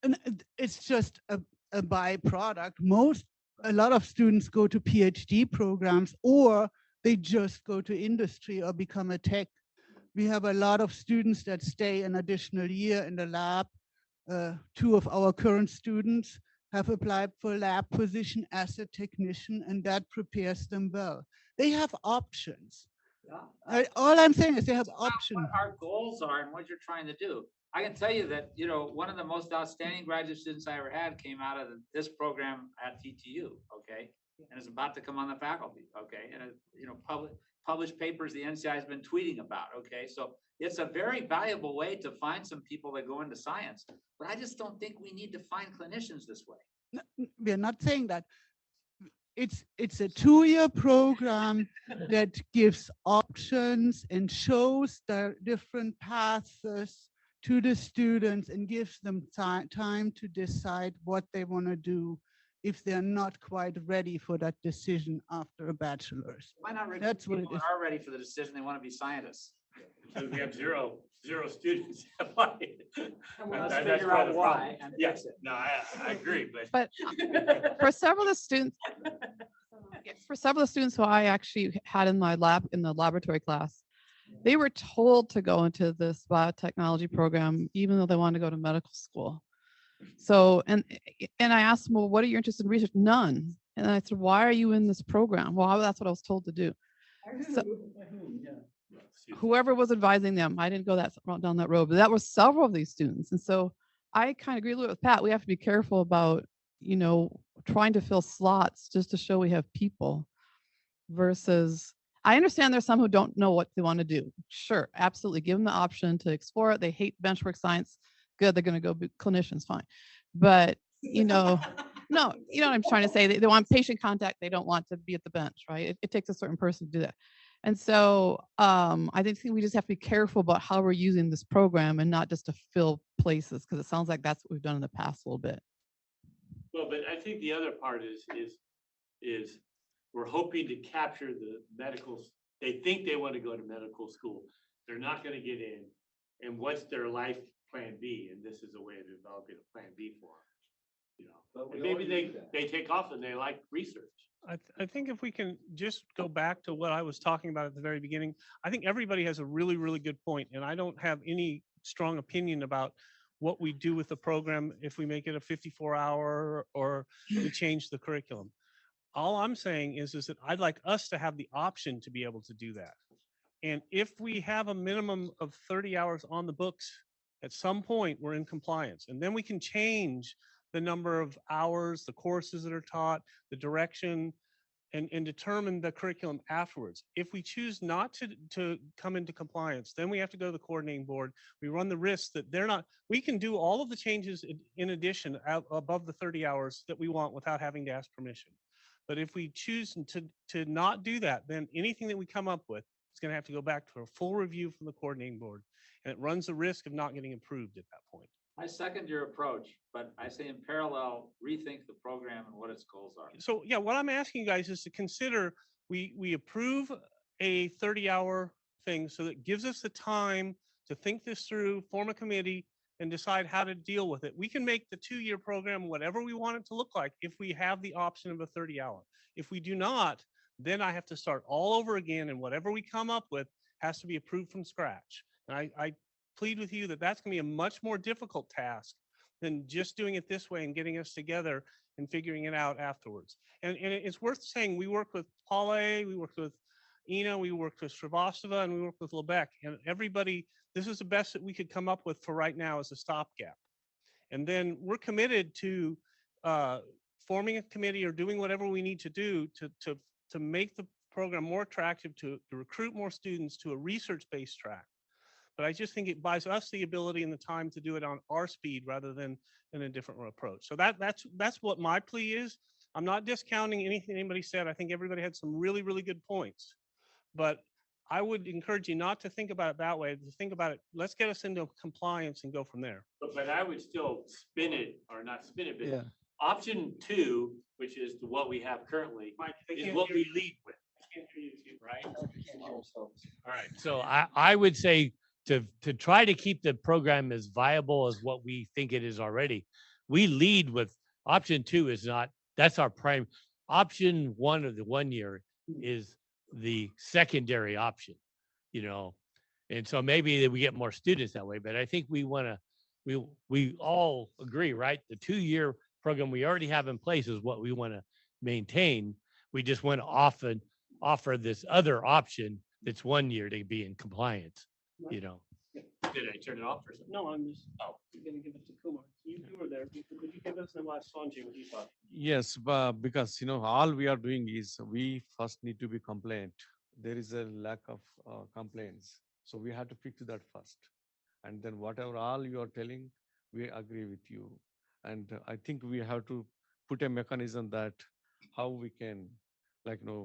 and it's just a byproduct. A lot of students go to PhD programs, or they just go to industry or become a tech. We have a lot of students that stay an additional year in the lab. 2 of our current students have applied for lab position as a technician, and that prepares them well. They have options. All I'm saying is they have options. What our goals are and what you're trying to do. I can tell you that, you know, one of the most outstanding graduate students I ever had came out of this program at TTU, okay? And is about to come on the faculty, okay? And, you know, published papers the NCI has been tweeting about, okay? So it's a very valuable way to find some people that go into science, but I just don't think we need to find clinicians this way. We're not saying that. It's a 2-year program that gives options and shows the different paths to the students and gives them time to decide what they want to do if they're not quite ready for that decision after a bachelor's. Why not? That's what it People is. are ready for the decision. They want to be scientists. Because we have zero students. That's let's part figure of out the why problem. and Yes, fix it. no, I agree, but. But for several of the students, for several of the students who I actually had in my lab, in the laboratory class, they were told to go into this biotechnology program, even though they wanted to go to medical school. So, and I asked them, well, what are you interested in research? None. And I said, why are you in this program? Well, that's what I was told to do. So, whoever was advising them, I didn't go down that road, but that was several of these students. And so I kind of agree with Pat. We have to be careful about, you know, trying to fill slots just to show we have people versus, I understand there's some who don't know what they want to do. Sure, absolutely. Give them the option to explore it. They hate benchwork science. Good, they're going to go be clinicians, fine. But, you know, no, you know what I'm trying to say? They want patient contact. They don't want to be at the bench, right? It takes a certain person to do that. And so I think we just have to be careful about how we're using this program and not just to fill places, because it sounds like that's what we've done in the past a little bit. Well, but I think the other part is we're hoping to capture the medicals. They think they want to go to medical school. They're not going to get in. And what's their life plan B? And this is a way of developing a plan B for them. You know, and maybe they take off and they like research. I think if we can just go back to what I was talking about at the very beginning, I think everybody has a really, really good point, and I don't have any strong opinion about what we do with the program, if we make it a 54-hour or we change the curriculum. All I'm saying is that I'd like us to have the option to be able to do that. And if we have a minimum of 30 hours on the books, at some point we're in compliance, and then we can change the number of hours, the courses that are taught, the direction, and determine the curriculum afterwards. If we choose not to come into compliance, then we have to go to the coordinating board. We run the risk that they're not, we can do all of the changes in addition above the 30 hours that we want without having to ask permission. But if we choose to not do that, then anything that we come up with is going to have to go back to a full review from the coordinating board. And it runs the risk of not getting approved at that point. I second your approach, but I say in parallel, rethink the program and what its goals are. So yeah, what I'm asking you guys is to consider, we approve a 30-hour thing, so that gives us the time to think this through, form a committee, and decide how to deal with it. We can make the 2-year program whatever we want it to look like if we have the option of a 30-hour. If we do not, then I have to start all over again, and whatever we come up with has to be approved from scratch. And I plead with you that that's going to be a much more difficult task than just doing it this way and getting us together and figuring it out afterwards. And it's worth saying, we worked with Paul A., we worked with Ina, we worked with Srivastava, and we worked with Lebec, and everybody, this is the best that we could come up with for right now as a stopgap. And then we're committed to forming a committee or doing whatever we need to do to make the program more attractive, to recruit more students to a research-based track. But I just think it buys us the ability and the time to do it on our speed rather than in a different approach. So that's what my plea is. I'm not discounting anything anybody said. I think everybody had some really, really good points. But I would encourage you not to think about it that way, to think about it, let's get us into compliance and go from there. But I would still spin it, or not spin it, but Yeah. option 2, which is what we have currently, is what we lead with. Right? All right, so I would say to try to keep the program as viable as what we think it is already, we lead with option 2 is not, that's our prime. Option 1 of the 1 year is the secondary option, you know. And so maybe we get more students that way, but I think we want to, we all agree, right? The 2-year program we already have in place is what we want to maintain. We just want to often offer this other option that's 1 year to be in compliance, you know. Did I turn it off or something? No, I'm just, I'm gonna give it to Kumar. You were there. Could you give us the last Sanjay what you thought? Yes, because all we are doing is we first need to be compliant. There is a lack of complaints, so we have to fix that first, and then whatever all you are telling, we agree with you. And I think we have to put a mechanism that how we can,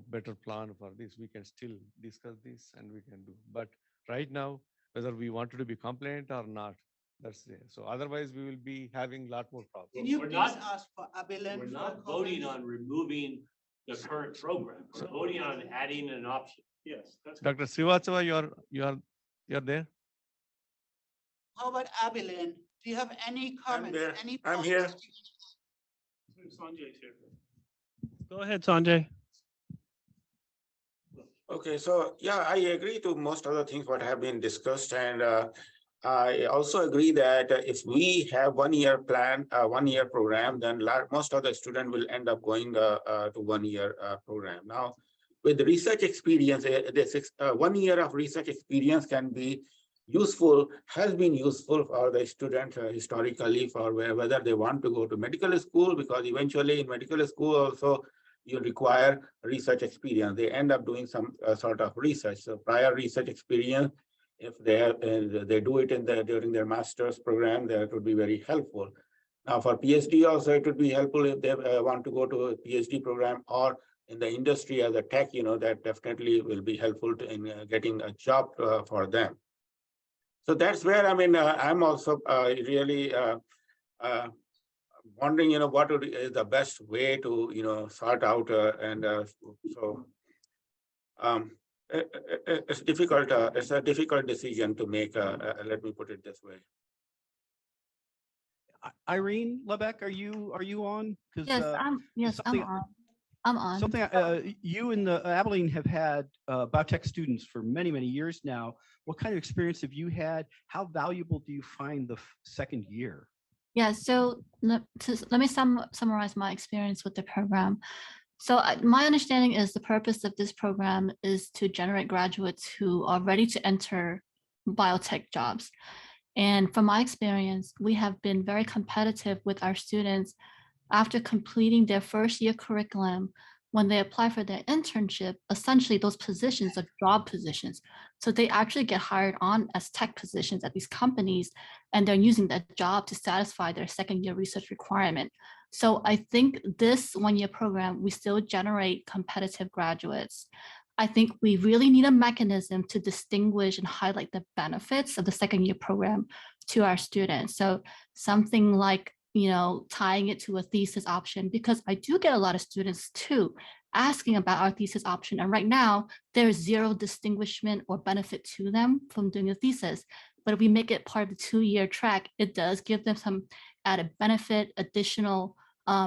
better plan for this. We can still discuss this and we can do. But right now, whether we wanted to be compliant or not, that's there. So otherwise, we will be having a lot more problems. Can you We're please not- ask for Abilene? We're for not voting comments? on removing the current program. We're voting on adding an option. Yes, that's. Dr. Srivastava, you're there? How about Abilene? Do you have any comments? there. Any I'm points? here. Sanjay's here. Go ahead, Sanjay. Okay, so yeah, I agree to most of the things what have been discussed, and I also agree that if we have 1 year plan, 1 year program, then most of the student will end up going to 1 year program. Now, with research experience, 1 year of research experience can be useful, has been useful for the student historically for whether they want to go to medical school, because eventually in medical school also you require research experience. They end up doing some sort of research. So prior research experience, if they have, they do it during their master's program, that would be very helpful. Now for PhD also, it would be helpful if they want to go to a PhD program or in the industry as a tech, that definitely will be helpful in getting a job for them. So that's where, I'm also really wondering, what is the best way to, sort out it's difficult. It's a difficult decision to make. Let me put it this way. Irene Lebeck, are you on? 'Cause, Yes, I'm on. I'm on. Something, you and the Abilene have had biotech students for many, many years now. What kind of experience have you had? How valuable do you find the second year? Yeah, so let me summarize my experience with the program. So my understanding is the purpose of this program is to generate graduates who are ready to enter biotech jobs. And from my experience, we have been very competitive with our students after completing their first year curriculum. When they apply for their internship, essentially those positions are job positions. So they actually get hired on as tech positions at these companies, and they're using that job to satisfy their second year research requirement. So I think this 1 year program, we still generate competitive graduates. I think we really need a mechanism to distinguish and highlight the benefits of the second year program to our students. So something like, tying it to a thesis option, because I do get a lot of students too asking about our thesis option. And right now there's zero distinguishment or benefit to them from doing a thesis. But if we make it part of the 2 year track, it does give them some added benefit, additional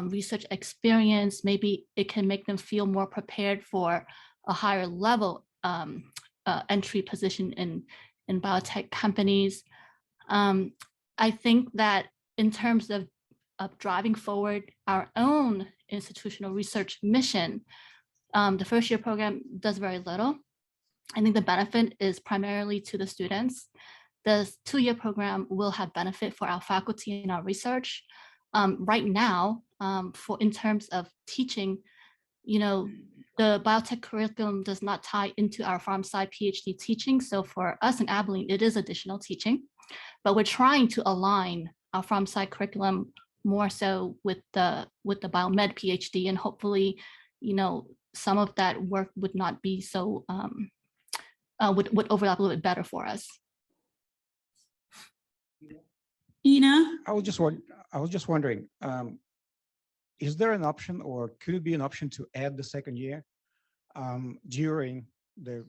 research experience. Maybe it can make them feel more prepared for a higher level entry position in biotech companies. I think that in terms of driving forward our own institutional research mission, the first year program does very little. I think the benefit is primarily to the students. The 2 year program will have benefit for our faculty and our research. Right now, in terms of teaching, the biotech curriculum does not tie into our farm side PhD teaching. So for us in Abilene, it is additional teaching, but we're trying to align our farm side curriculum more so with the biomed PhD, and hopefully, some of that work would not be so would overlap a little bit better for us. Ina? I was just wondering, is there an option, or could it be an option to add the second year during the,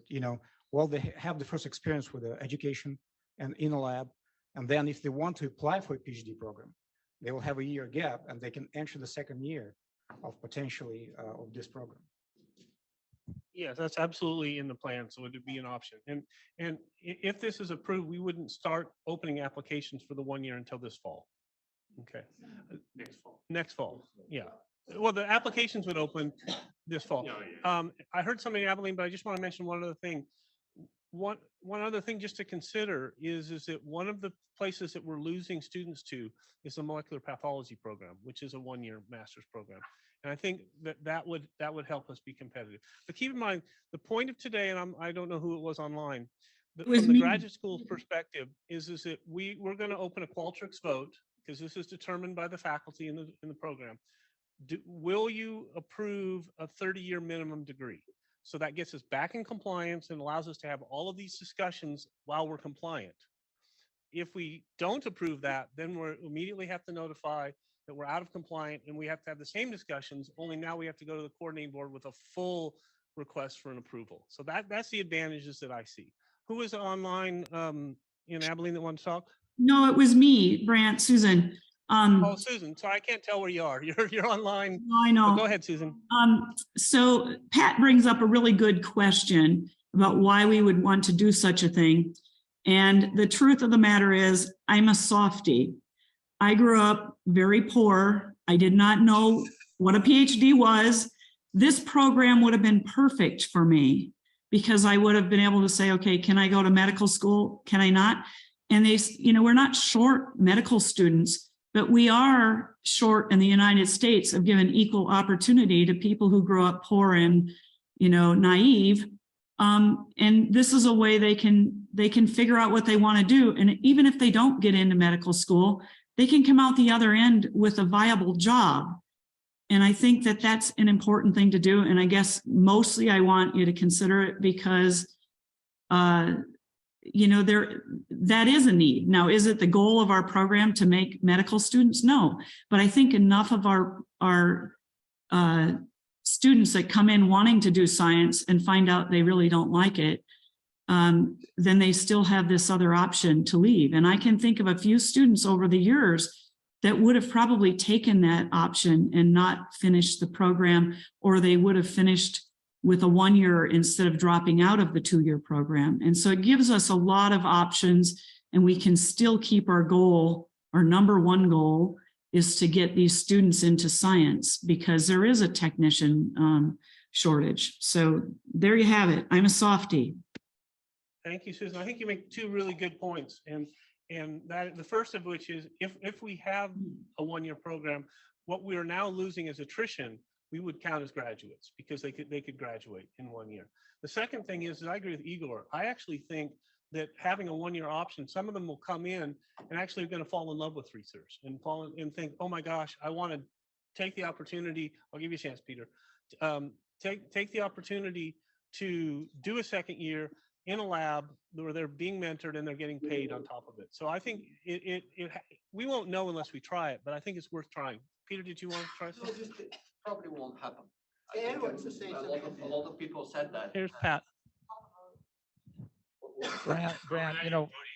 while they have the first experience with the education and in a lab. And then if they want to apply for a PhD program, they will have a year gap and they can enter the second year of potentially of this program. Yes, that's absolutely in the plan, so it'd be an option. And if this is approved, we wouldn't start opening applications for the 1 year until this fall. Okay. Next fall, yeah. Well, the applications would open this fall. I heard something in Abilene, but I just want to mention one other thing. One other thing just to consider is that one of the places that we're losing students to is the molecular pathology program, which is a 1 year master's program. And I think that would help us be competitive. But keep in mind, the point of today, and I don't know who it was online, but from the graduate school's perspective is that we're going to open a Qualtrics vote, because this is determined by the faculty in the program. Will you approve a 30-year minimum degree? So that gets us back in compliance and allows us to have all of these discussions while we're compliant. If we don't approve that, then we immediately have to notify that we're out of compliant, and we have to have the same discussions, only now we have to go to the coordinating board with a full request for an approval. So that's the advantages that I see. Who is online in Abilene that wants to talk? No, it was me, Brant, Susan. Oh, Susan, so I can't tell where you are. You're online. I know. But go ahead, Susan. So Pat brings up a really good question about why we would want to do such a thing. And the truth of the matter is, I'm a softie. I grew up very poor. I did not know what a PhD was. This program would have been perfect for me because I would have been able to say, okay, can I go to medical school? Can I not? And they, we're not short medical students, but we are short in the United States of giving equal opportunity to people who grow up poor and, naive. And this is a way they can figure out what they want to do. And even if they don't get into medical school, they can come out the other end with a viable job. And I think that that's an important thing to do. And I guess mostly I want you to consider it because, that is a need. Now, is it the goal of our program to make medical students? No, but I think enough of our students that come in wanting to do science and find out they really don't like it, then they still have this other option to leave. And I can think of a few students over the years that would have probably taken that option and not finished the program, or they would have finished with a 1 year instead of dropping out of the 2 year program. And so it gives us a lot of options, and we can still keep our goal. Our number one goal is to get these students into science because there is a technician shortage. So there you have it. I'm a softie. Thank you, Susan. I think you make two really good points. And that the first of which is if we have a 1 year program, what we are now losing is attrition. We would count as graduates because they could graduate in 1 year. The second thing is I agree with Igor. I actually think that having a 1 year option, some of them will come in and actually are going to fall in love with research and think, oh my gosh, I want to take the opportunity. I'll give you a chance, Peter. Take the opportunity to do a second year in a lab where they're being mentored and they're getting paid on top of it. So I think we won't know unless we try it, but I think it's worth trying. Peter, did you want to try something? It probably won't happen. Dan wants to say something. A lot of people said that. Here's Pat. Brant,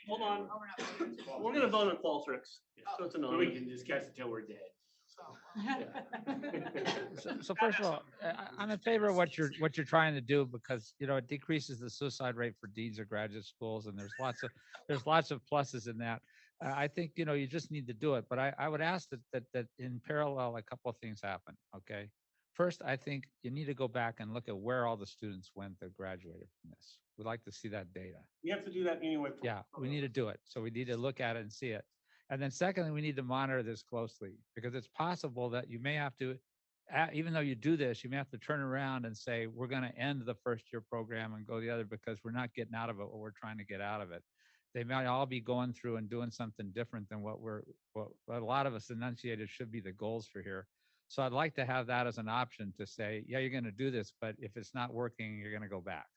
Hold on. We're going to vote on Qualtrics. So it's So we can discuss it till we're dead. So first of all, I'm in favor of what you're trying to do because it decreases the suicide rate for deans of graduate schools, and there's lots of pluses in that. I think you just need to do it, but I would ask that in parallel a couple of things happen. Okay, first I think you need to go back and look at where all the students went that graduated from this. We'd like to see that data. You have to do that anyway. Yeah, we need to do it. So we need to look at it and see it. And then secondly, we need to monitor this closely because it's possible that you may have to, even though you do this, you may have to turn around and say, we're going to end the first year program and go the other because we're not getting out of it what we're trying to get out of it. They might all be going through and doing something different than what a lot of us enunciated should be the goals for here. So I'd like to have that as an option to say, yeah, you're going to do this, but if it's not working, you're going to go back.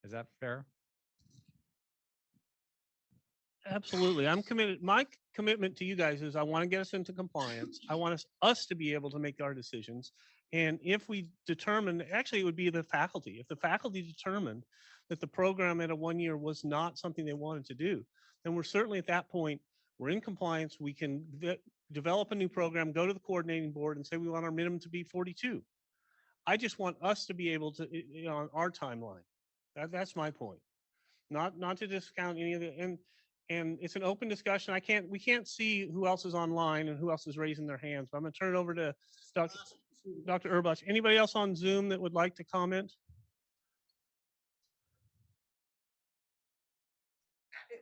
Is that fair? Absolutely. I'm committed. My commitment to you guys is I want to get us into compliance. I want us to be able to make our decisions. And if we determine, actually it would be the faculty. If the faculty determined that the program at a 1 year was not something they wanted to do, then we're certainly at that point, we're in compliance. We can develop a new program, go to the coordinating board and say we want our minimum to be 42. I just want us to be able to, on our timeline. That's my point. Not to discount any of the, and it's an open discussion. We can't see who else is online and who else is raising their hands. But I'm going to turn it over to Dr. Urbach. Anybody else on Zoom that would like to comment?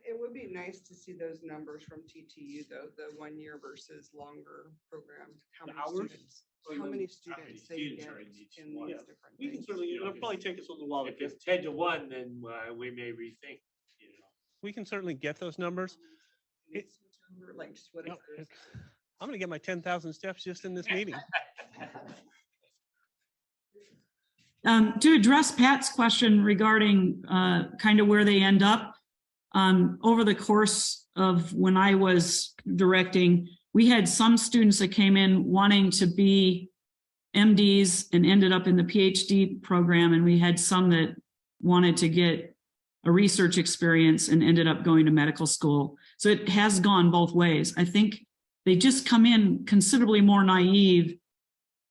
It would be nice to see those numbers from TTU though, the 1 year versus longer programs. How many students they get in these different We can things. certainly, it'll probably take us a little while to If get. it's 10 to 1, then we may rethink, you know. We can certainly get those numbers. Like just what No, occurs. I'm going to get my 10,000 steps just in this meeting. To address Pat's question regarding kind of where they end up, over the course of when I was directing, we had some students that came in wanting to be MDs and ended up in the PhD program, and we had some that wanted to get a research experience and ended up going to medical school. So it has gone both ways. I think they just come in considerably more naive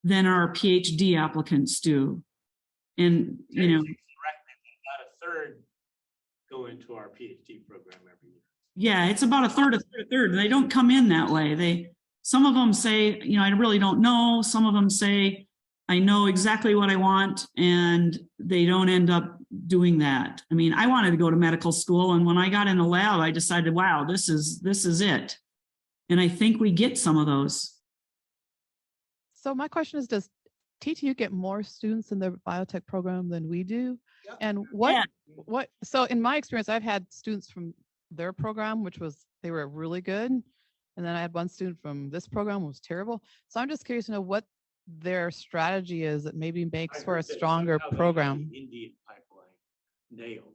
than our PhD applicants do. And, you know, About a third go into our PhD program every year. yeah, it's about a third. They don't come in that way. Some of them say, you know, I really don't know. Some of them say, I know exactly what I want, and they don't end up doing that. I mean, I wanted to go to medical school, and when I got in the lab, I decided, wow, this is it. And I think we get some of those. So my question is, does TTU get more students in their biotech program than we do? And so in my experience, I've had students from their program, they were really good. And then I had one student from this program who was terrible. So I'm just curious to know what their strategy is that maybe makes for a stronger program. Indian pipeline nailed,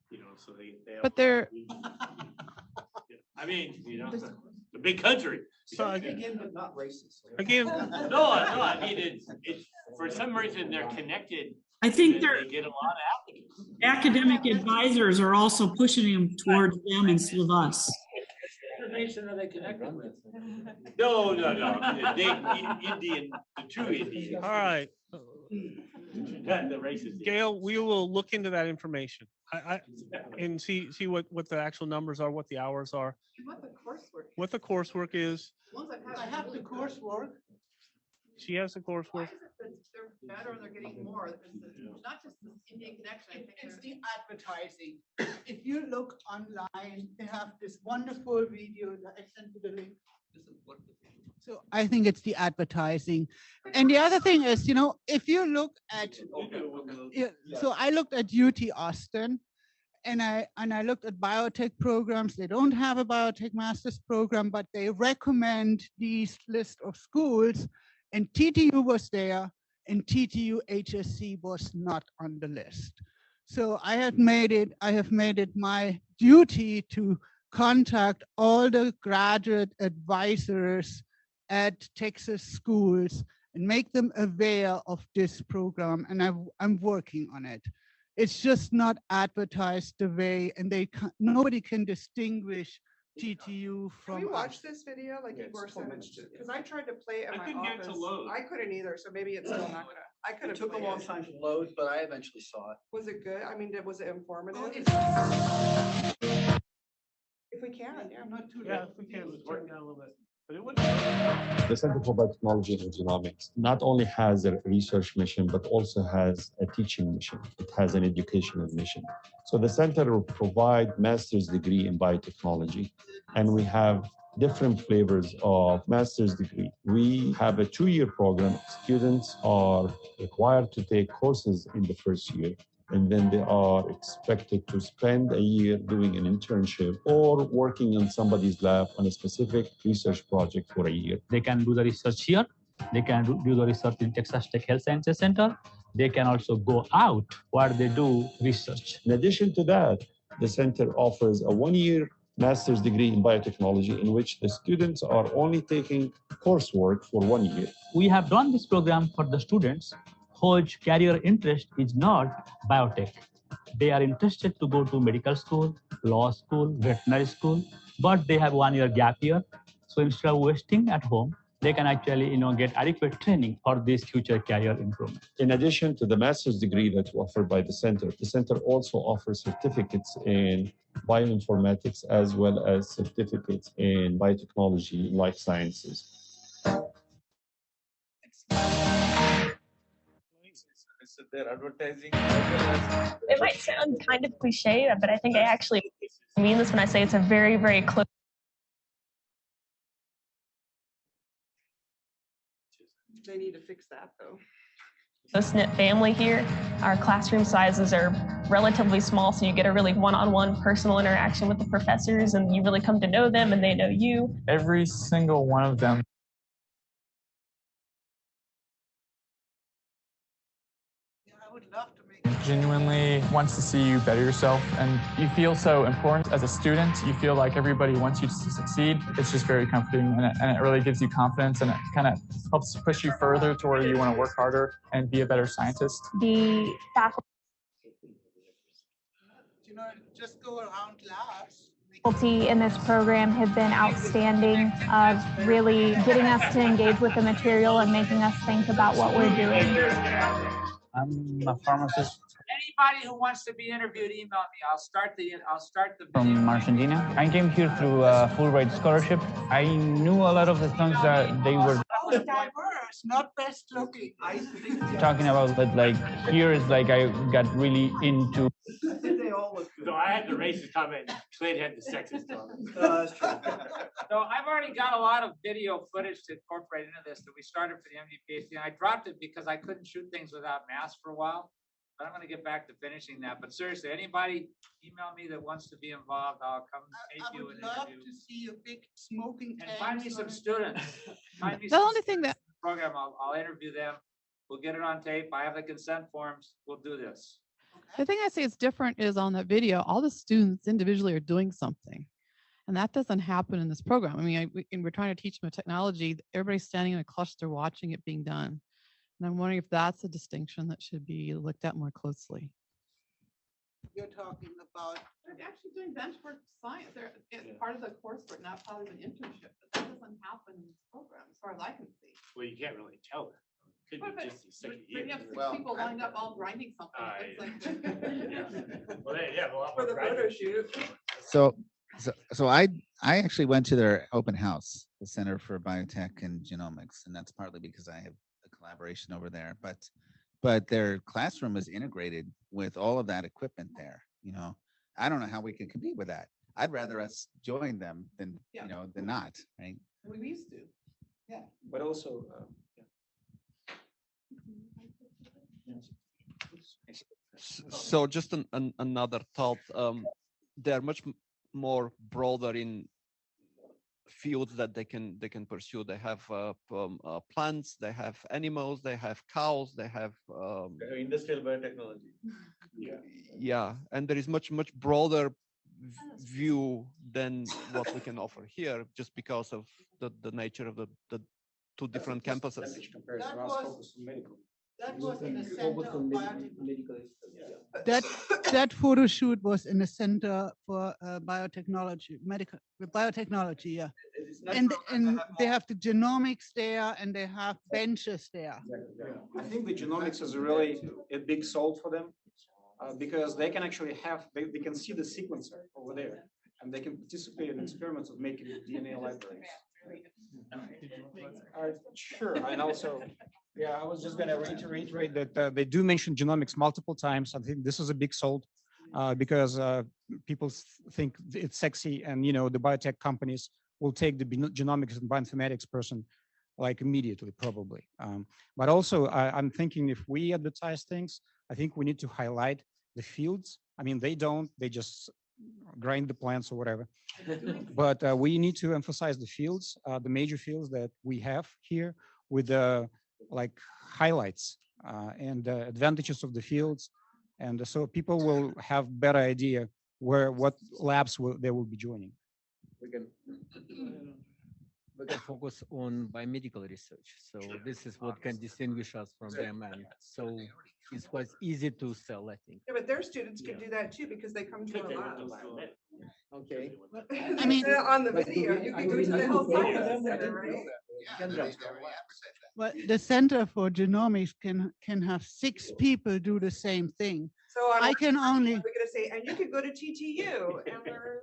you know, so they But they're, I mean, you know, the big country. So again, but not racist. Again, no, I mean, it's for some reason they're connected. I think they get a lot of applicants. Academic advisors are also pushing them towards them instead of us. What nation are they connected with? No. The true Indian. All right. The racist. Gail, we will look into that information. And see what the actual numbers are, what the hours are, What the coursework is. I have the coursework. She has the coursework. They're better and they're getting more. It's not just the Indian connection. I think it's the advertising. If you look online, they have this wonderful video that I sent you the link. So I think it's the advertising. And the other thing is, you know, if you look at, so I looked at UT Austin and I looked at biotech programs. They don't have a biotech master's program, but they recommend these list of schools, and TTU was there and TTU HSC was not on the list. So I have made it my duty to contact all the graduate advisors at Texas schools and make them aware of this program, and I'm working on it. It's just not advertised the way, and nobody can distinguish TTU from. Can we watch us. this video like you were saying? Because I tried to play it I in my couldn't get it to office. load. I couldn't either, so maybe it's still not gonna. I could It have. took a long time to load, but I eventually saw it. Was it good? I mean, was it informative? If we can, yeah. Not too Yeah, late. if we can, let's work down a little bit. But it would. The Center for Biotechnology and Genomics not only has a research mission, but also has a teaching mission. It has an educational mission. So the center will provide master's degree in biotechnology, and we have different flavors of master's degree. We have a 2-year program. Students are required to take courses in the first year, and then they are expected to spend a year doing an internship or working in somebody's lab on a specific research project for a year. They can do the research here. They can do the research in Texas Tech Health Sciences Center. They can also go out where they do research. In addition to that, the center offers a 1-year master's degree in biotechnology in which the students are only taking coursework for 1 year. We have done this program for the students whose career interest is not biotech. they are interested to go to medical school, law school, veterinary school, but they have 1 year gap year. So instead of wasting at home, they can actually, get adequate training for this future career improvement. In addition to the master's degree that's offered by the center also offers certificates in bioinformatics as well as certificates in biotechnology, life sciences. So they're advertising. It might sound kind of cliche, but I think I actually mean this when I say it's a very, very close. They need to fix that though. Close-knit family here. Our classroom sizes are relatively small, so you get a really one-on-one personal interaction with the professors, and you really come to know them and they know you. Every single one of them genuinely wants to see you better yourself, and you feel so important as a student. You feel like everybody wants you to succeed. It's just very comforting, and it really gives you confidence, and it kind of helps push you further to where you want to work harder and be a better scientist. The faculty Just go around labs. Faculty in this program have been outstanding of really getting us to engage with the material and making us think about what we're doing. I'm a pharmacist Anybody who wants to be interviewed, email me. I'll start the from Argentina. I came here through a Fulbright scholarship. I knew a lot of the things that they were Diverse, not best looking. talking about, but like here is like I got really into. So I had the racist comment, Clint had the sexist comment. That's true. So I've already got a lot of video footage to incorporate into this that we started for the MD PhD, and I dropped it because I couldn't shoot things without masks for a while. But I'm going to get back to finishing that. But seriously, anybody email me that wants to be involved, I'll come take I you would and love interview. to see a big smoking And tank. find me some students. Find me The some only thing students that- in the program, I'll interview them. We'll get it on tape. I have the consent forms. We'll do this. The thing I say is different is on that video, all the students individually are doing something. And that doesn't happen in this program. I mean, we're trying to teach them a technology. Everybody's standing in a cluster watching it being done. And I'm wondering if that's a distinction that should be looked at more closely. You're talking about. They're actually doing benchmark science. It's part of the coursework, not part of an internship. But that doesn't happen in this program, as far as I can see. Well, you can't really tell that. Could But- be just the second but year. you have six people lined up all grinding something. It's like- Well, yeah, well, For the photo shoot. So I actually went to their open house, the Center for Biotech and Genomics, and that's partly because I have a collaboration over there. But their classroom is integrated with all of that equipment there. I don't know how we can compete with that. I'd rather us join them than than not, right? We used to. Yeah. But also, So just another thought, they are much more broader in fields that they can pursue. They have plants, they have animals, they have cows, they have Industrial biotechnology. yeah, and there is much broader view than what we can offer here, just because of the nature of the two different campuses. That was in the Center of Biotechnology. That photo shoot was in the Center for Biotechnology, Biotechnology, yeah. And they have the genomics there and they have benches there. I think the genomics is really a big solve for them because they can actually they can see the sequencer over there and they can participate in experiments of making DNA libraries. Sure, and also, yeah, I was just going to reiterate that they do mention genomics multiple times. I think this is a big sold because people think it's sexy, and the biotech companies will take the genomics and bioinformatics person like immediately, probably. But also, I'm thinking if we advertise things, I think we need to highlight the fields. I mean, they just grind the plants or whatever. But we need to emphasize the fields, the major fields that we have here with like highlights and advantages of the fields. And so people will have better idea what labs they will be joining. we can focus on biomedical research. So this is what can distinguish us from them. And so it's quite easy to sell, I think. Yeah, but their students can do that too because they come to our labs. Okay. I mean, On the video, you can go to the health sciences center, right? well, the Center for Genomics can have 6 people do the same thing. So on I can only, we're gonna say, and you can go to TTU and learn.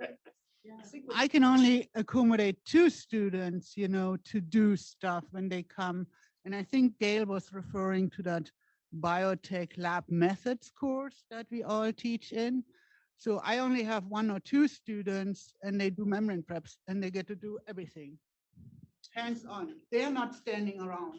I can only accommodate 2 students, you know, to do stuff when they come. And I think Gail was referring to that biotech lab methods course that we all teach in. So I only have 1 or 2 students and they do membrane preps and they get to do everything. Hands on. They're not standing around.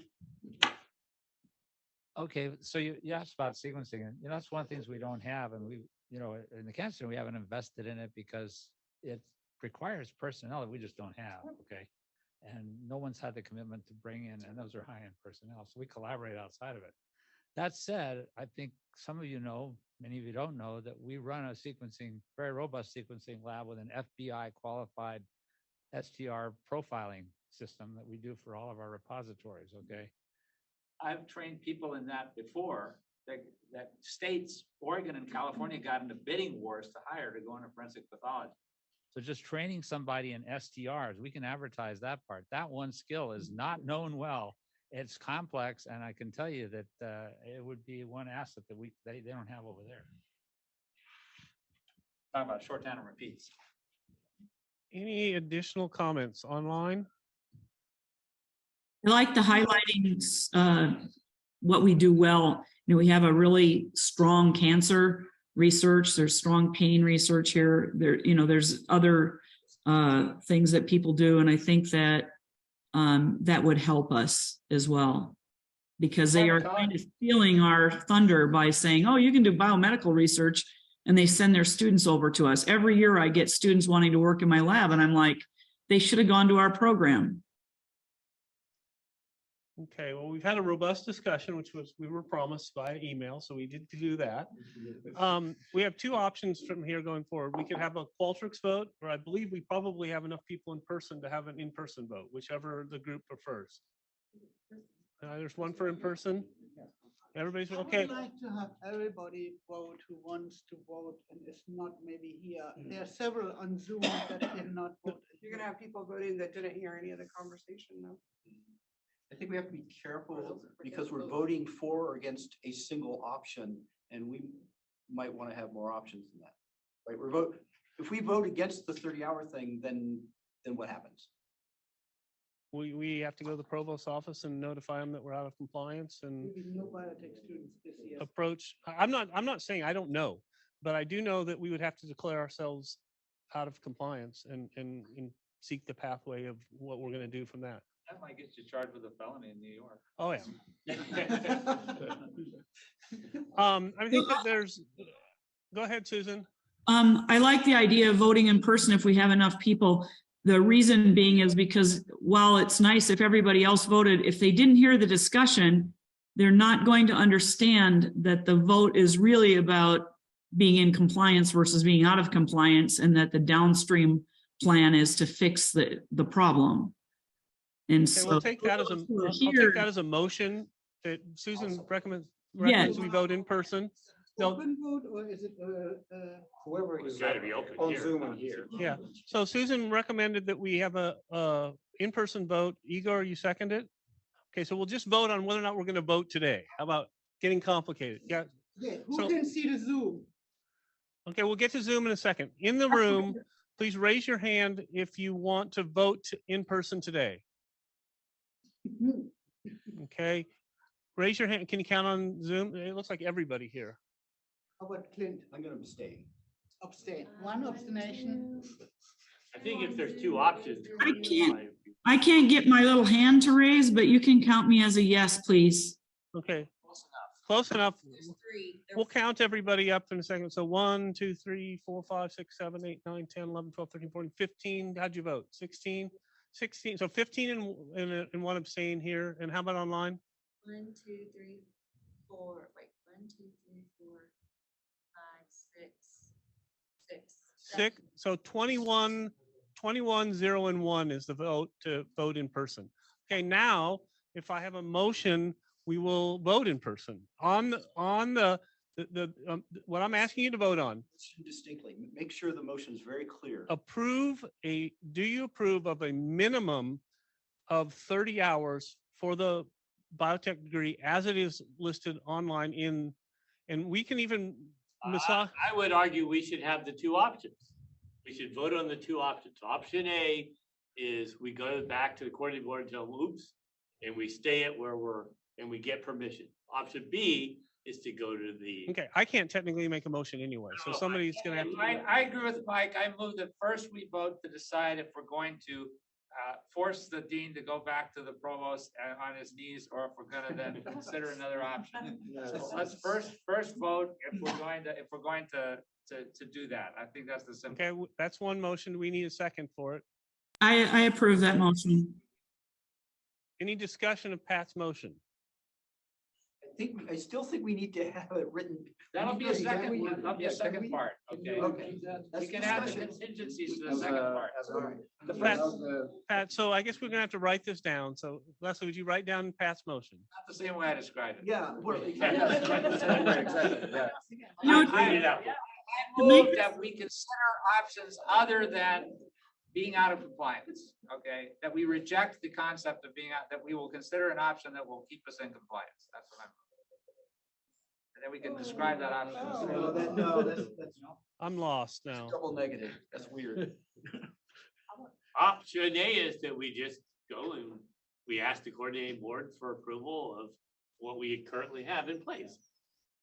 Okay, so you asked about sequencing, and that's one of the things we don't have, and we, in the cancer, we haven't invested in it because it requires personnel that we just don't have, okay? And no one's had the commitment to bring in, and those are high-end personnel, so we collaborate outside of it. That said, I think some of you know, many of you don't know, that we run a very robust sequencing lab with an FBI qualified STR profiling system that we do for all of our repositories, okay? I've trained people in that before, that states, Oregon and California got into bidding wars to hire to go into forensic pathology. So just training somebody in STRs, we can advertise that part. That one skill is not known well. It's complex, and I can tell you that it would be one asset that they don't have over there. Talking about shorthand and repeats. Any additional comments online? I like the highlighting what we do well. We have a really strong cancer research. There's strong pain research here. There's other things that people do, and I think that that would help us as well, because they are kind of stealing our thunder by saying, "Oh, you can do biomedical research," and they send their students over to us. Every year, I get students wanting to work in my lab, and I'm like, they should have gone to our program. Okay, well, we've had a robust discussion, which we were promised by email, so we did do that. We have 2 options from here going forward. We could have a Qualtrics vote, or I believe we probably have enough people in person to have an in-person vote, whichever the group prefers. There's one for in-person. Everybody's okay. I would like to have everybody vote who wants to vote and is not maybe here. There are several on Zoom that cannot vote. You're gonna have people voting that didn't hear any of the conversation though. I think we have to be careful because we're voting for or against a single option, and we might want to have more options than that, right? If we vote against the 30-hour thing, then what happens? We have to go to the provost's office and notify them that we're out of compliance and No biotech students this year. approach. I'm not saying I don't know, but I do know that we would have to declare ourselves out of compliance and seek the pathway of what we're going to do from that. That might get you charged with a felony in New York. Oh, yeah. I think that there's, go ahead, Susan. I like the idea of voting in person if we have enough people. The reason being is because while it's nice if everybody else voted, if they didn't hear the discussion, they're not going to understand that the vote is really about being in compliance versus being out of compliance, and that the downstream plan is to fix the problem. And Okay, so we'll take that as a motion that Susan recommends we vote in person. Open vote, or is it Whoever is got to be open on here. Zoom and here. Yeah, so Susan recommended that we have a in-person vote. Igor, you second it? Okay, so we'll just vote on whether or not we're going to vote today. How about getting complicated? Yeah. Yeah, who can see the Zoom? Okay, we'll get to Zoom in a second. In the room, please raise your hand if you want to vote in person today. Okay, raise your hand. Can you count on Zoom? It looks like everybody here. How about Clint? I'm going to abstain. Abstain. 1 obstination. I think if there's 2 options. I can't get my little hand to raise, but you can count me as a yes, please. Okay, close enough. We'll count everybody up in a second. So 1, 2, 3, 4, 5, 6, 7, 8, 9, 10, 11, 12, 13, 14, 15. How'd you vote? 16? 16. So 15 and 1 abstain here. And how about online? 1, 2, 3, 4. Wait, 1, 2, 3, 4, 5, 6, 6. 6. So 21 21, 0, and 1 is the vote to vote in person. Okay, now, if I have a motion, we will vote in person. On what I'm asking you to vote on, Distinctly, make sure the motion is very clear. do you approve of a minimum of 30 hours for the biotech degree as it is listed online and we can even massage. I would argue we should have the two options. We should vote on the two options. Option A is we go back to the coordinating board and tell them, oops, and we stay at where and we get permission. Option B is to go to the. Okay, I can't technically make a motion anyway, so somebody's gonna have to. I agree with Mike. I move that first we vote to decide if we're going to force the dean to go back to the provost on his knees, or if we're gonna then consider another option. So let's first vote if we're going to do that. I think that's the simple. Okay, that's one motion. We need a second for it. I approve that motion. Any discussion of Pat's motion? I still think we need to have it written. That'll be a second one. That'll be a second part. Okay. We can add the contingencies to the second part. Pat, so I guess we're gonna have to write this down. So Leslie, would you write down Pat's motion? Not the same way I described it. Yeah. I move that we consider options other than being out of compliance, okay? That we reject the concept of being out, that we will consider an option that will keep us in compliance. That's what I'm. And then we can describe that option. I'm lost now. Double negative. That's weird. Option A is that we just go and we ask the coordinating board for approval of what we currently have in place.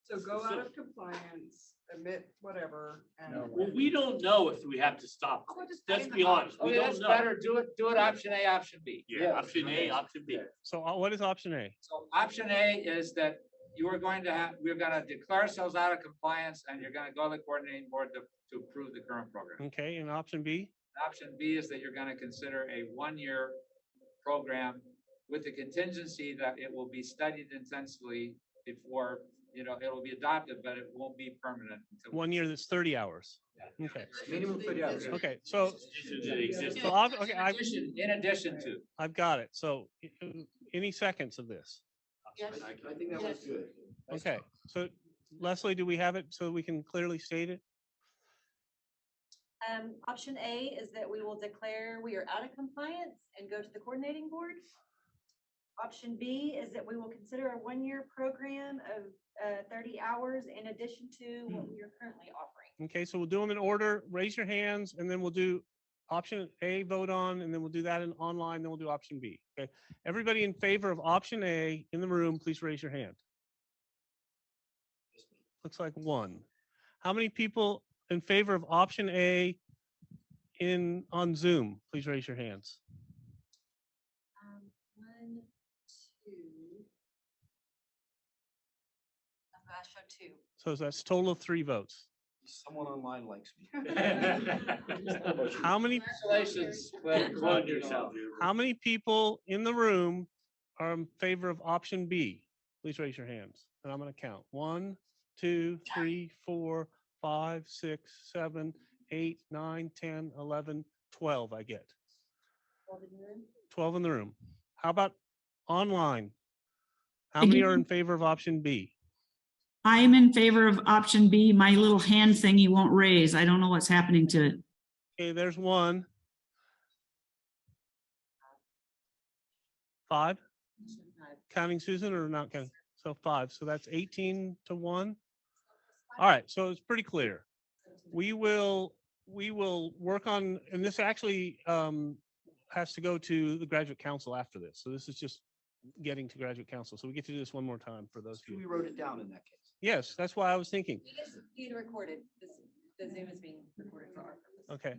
So go out of compliance, admit whatever. Well, we don't know if we have to stop. Let's be honest. We Okay, that's don't know. better. Do it option A, option B. Yeah, option A, option B. So what is option A? So option A is that we're going to declare ourselves out of compliance, and you're going to go to the coordinating board to approve the current program. Okay, and option B? Option B is that you're going to consider a one-year program with the contingency that it will be studied intensively before, it'll be adopted, but it won't be permanent until 1 year, that's 30 hours. Okay. Minimum 30 hours. Okay, so. In addition to. I've got it. So any seconds of this? Yes. I think that was good. Okay, so Leslie, do we have it so we can clearly state it? Option A is that we will declare we are out of compliance and go to the coordinating board. Option B is that we will consider a one-year program of 30 hours in addition to what we are currently offering. Okay, so we'll do them in order. Raise your hands, and then we'll do option A, vote on, and then we'll do that in online, then we'll do option B. Okay, everybody in favor of option A in the room, please raise your hand. Looks like one. How many people in favor of option A on Zoom? Please raise your hands. 1, 2. I show 2. So that's a total of 3 votes. Someone online likes me. How many? Congratulations. How many people in the room are in favor of option B? Please raise your hands, and I'm going to count. 1, 2, 3, 4, 5, 6, 7, 8, 9, 10, 11, 12. I get 12 in the room. How about online? How many are in favor of option B? I am in favor of option B. My little hand thingy won't raise. I don't know what's happening to it. Okay, there's 1. 5? Counting Susan or not counting? So 5. So that's 18 to 1. All right, so it's pretty clear. We will work on, and this actually has to go to the graduate council after this. So this is just getting to graduate council. So we get to do this one more time for those of you. We wrote it down in that case. Yes, that's why I was thinking. It's being recorded. The Zoom is being recorded for our purpose. Okay.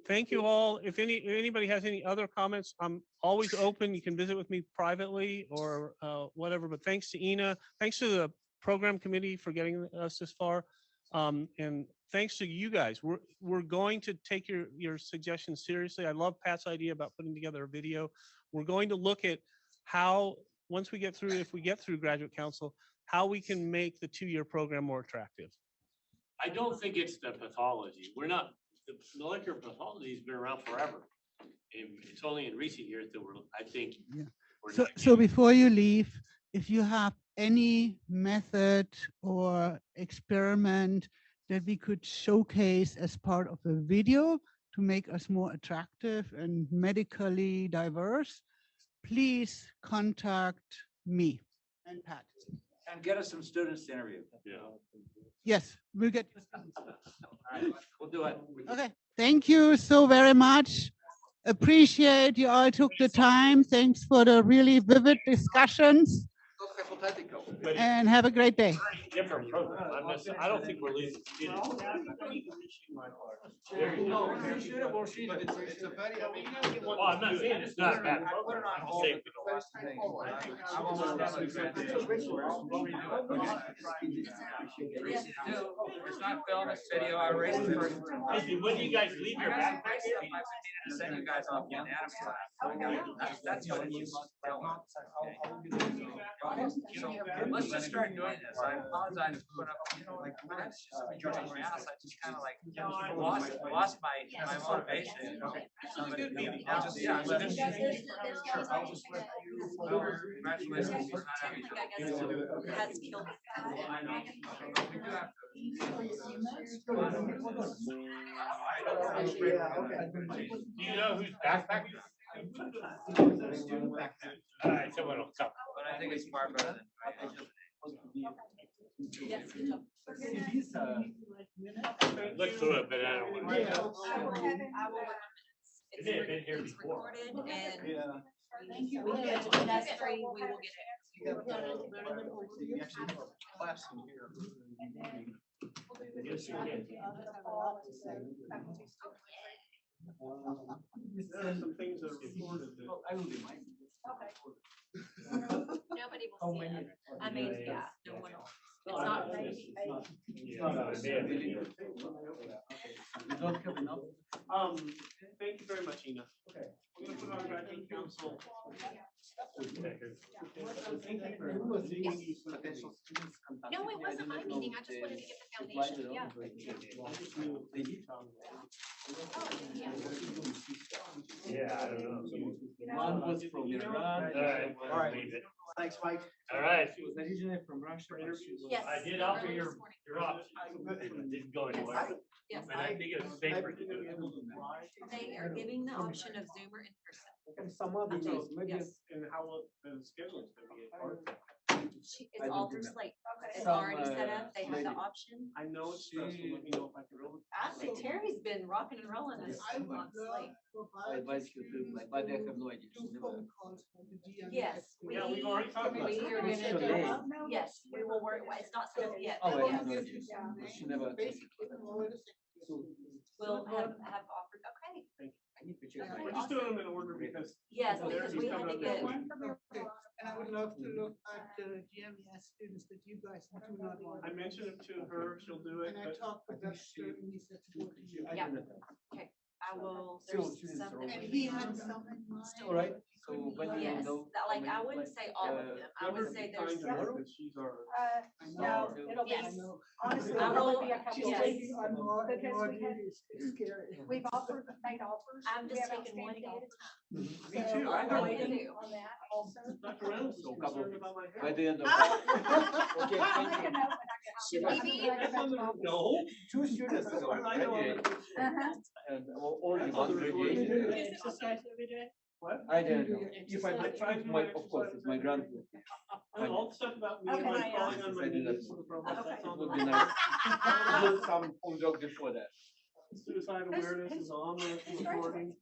Thank you all. If anybody has any other comments, I'm always open. You can visit with me privately or whatever. But thanks to Ina, thanks to the program committee for getting us this far, and thanks to you guys. We're going to take your suggestions seriously. I love Pat's idea about putting together a video. We're going to look at how, once we get through, if we get through graduate council, how we can make the 2-year program more attractive. I don't think it's the pathology. We're not, the molecular pathology has been around forever. And it's only in recent years that I think. Yeah. we're So, not so before you leave, if you have any method or experiment that we could showcase as part of a video to make us more attractive and medically diverse, please contact me and Pat. And get us some students to interview. Yeah. Yes, we'll get. All right, we'll do it. Okay, thank you so very much. Appreciate you all took the time. Thanks for the really vivid discussions. And have a great day. Different program. I don't think we're losing students. No, you should have, well, she, but it's a very. Well, I'm not saying it's not a bad program. I'm just saying we It's not film, it's video. I raised the first. When do you guys leave your backpacks? I've been needing to send you guys off the anatomy class. That's what you must tell them. So let's just start doing this. I apologize for putting up, like, that's just me joining my house. I just kind of like lost my motivation. This is a good meeting. Now, yeah, so this is- sure, I'll just let you. Congratulations for not having to. Has killed. I know. We do have to. Do you know who's backpack? All right, someone will come. But I think it's far better than. Look through it, but I don't want to. I will It may have been here It's before. recorded and we get it, that's free, we will get it. Class in here. Yes, you can. There are some things that are recorded that. I will do mine. Nobody will see it. I mean, yeah, no one will. It's not. Yeah, it may have been here. We don't have enough. Thank you very much, Ina. Okay. We're gonna put our graduate council. No, it wasn't my meeting, I just wanted to get the foundation, yeah. Yeah, I don't know. One was from Iran. All right, leave it. Thanks, Mike. All right. She was originally from Russia. Yes. I did offer your option. It didn't go anywhere. Yes, And I think it's safer to do it. they are giving the option of Zoom or in person. And some other Okay, days, maybe yes. and how the schedule is gonna be. It's all through Slate. It's already set up. They have the option. I know it's stressful, let me know if I can roll. I think Terry's been rocking and rolling this on Slate. I advise you to, like, but they have no idea. She's never- Yes. Yeah, we've already talked about We it. are It's gonna today. yes, we will work, well, it's not set up yet. Oh, but I have no yes. idea. She never. We'll have offered, okay. I need to check. Okay. We're just doing them in order because. Yes, because we had to get. And I would love to look at the GMES students that you guys do not want. I mentioned it to her, she'll do it, And I but talked with that student, he said to go to you. Yeah. Okay, I will, Still, there's students are something. And he had something. in mind. All right, so when you Yes, know. that, like, how I many, wouldn't say all of them, I would say there's. tomorrow? she's our. No, it'll be- I know. Honestly, I it'll will be a couple just days. take you on more, Because more we had- duties. It's scary. We've offered, made offers. I'm We just have taking one day at a outstanding time. Me offers. too, So I I'm know. waiting on that also. Dr. Reynolds is So couple concerned of about my By health. the end of. Okay, I'll thank make a you. note when I get home. Should we be? No. Two students ago, graduated, Uh-huh. and only one graduated. What? I didn't know. If I I tried it's to my, do of course, it's my grandfather. And all the stuff about me and my Okay. falling on my I did knees that. for the program, that's It on would the. be nice. Do some full joke before that. Suicide awareness is on there, it's recording.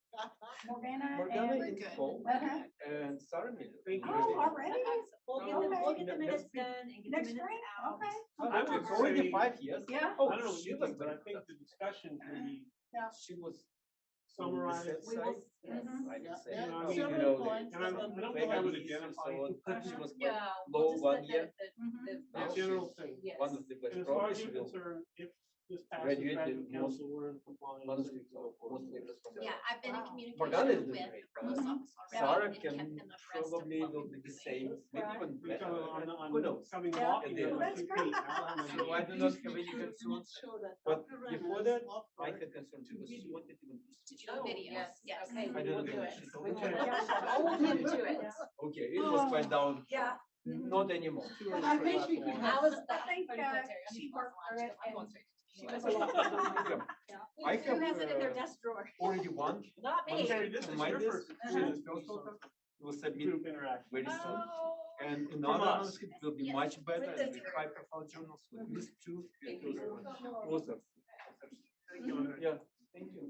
Morgana Morgana and. in full Uh-huh. and Sarah Miller. Thank you. Oh, already? We'll get the minutes done and get the Next minutes spring? out. Okay. I would It's already say- 5 years. Yeah. Oh, I don't know what she you was think, but I very think good. the discussion can be Yeah. She was. summarized. We will, yes. I can say. You know, I You mean, know, and I don't think I would identify. She was No, quite we'll low just one let year. the The general thing. yes. One of the best And as far progress as she you're will. concerned, if This past Graduate graduate and council, we're in compliance. Yeah, I've been in communication Morgana is with doing the great. post office Sarah already and can kept them abreast of probably what will we be were the doing. same, maybe even We better. come on Who knows? coming Yeah. walking there Well, with that's 2 great. feet. I don't So know. I do not have any concerns, but before that, I had concerns because she wanted to. To do videos, yes. Okay, I we will don't do know. it. She We told will me. hold him to it. Okay, it was quite down. Yeah. Not anymore. I wish we could That have. was, I think she worked through it and She was a lot. I Who have, has it in their desk drawer? already one. Not me. Manuscript This on is my your desk, first which is experience. first author, will submit Group interaction. very soon. Oh. And From another us. manuscript will be Yes. much better With and the- with high profile journals with at least two Thank you. authors. Thank you, Andre. Yeah, thank you.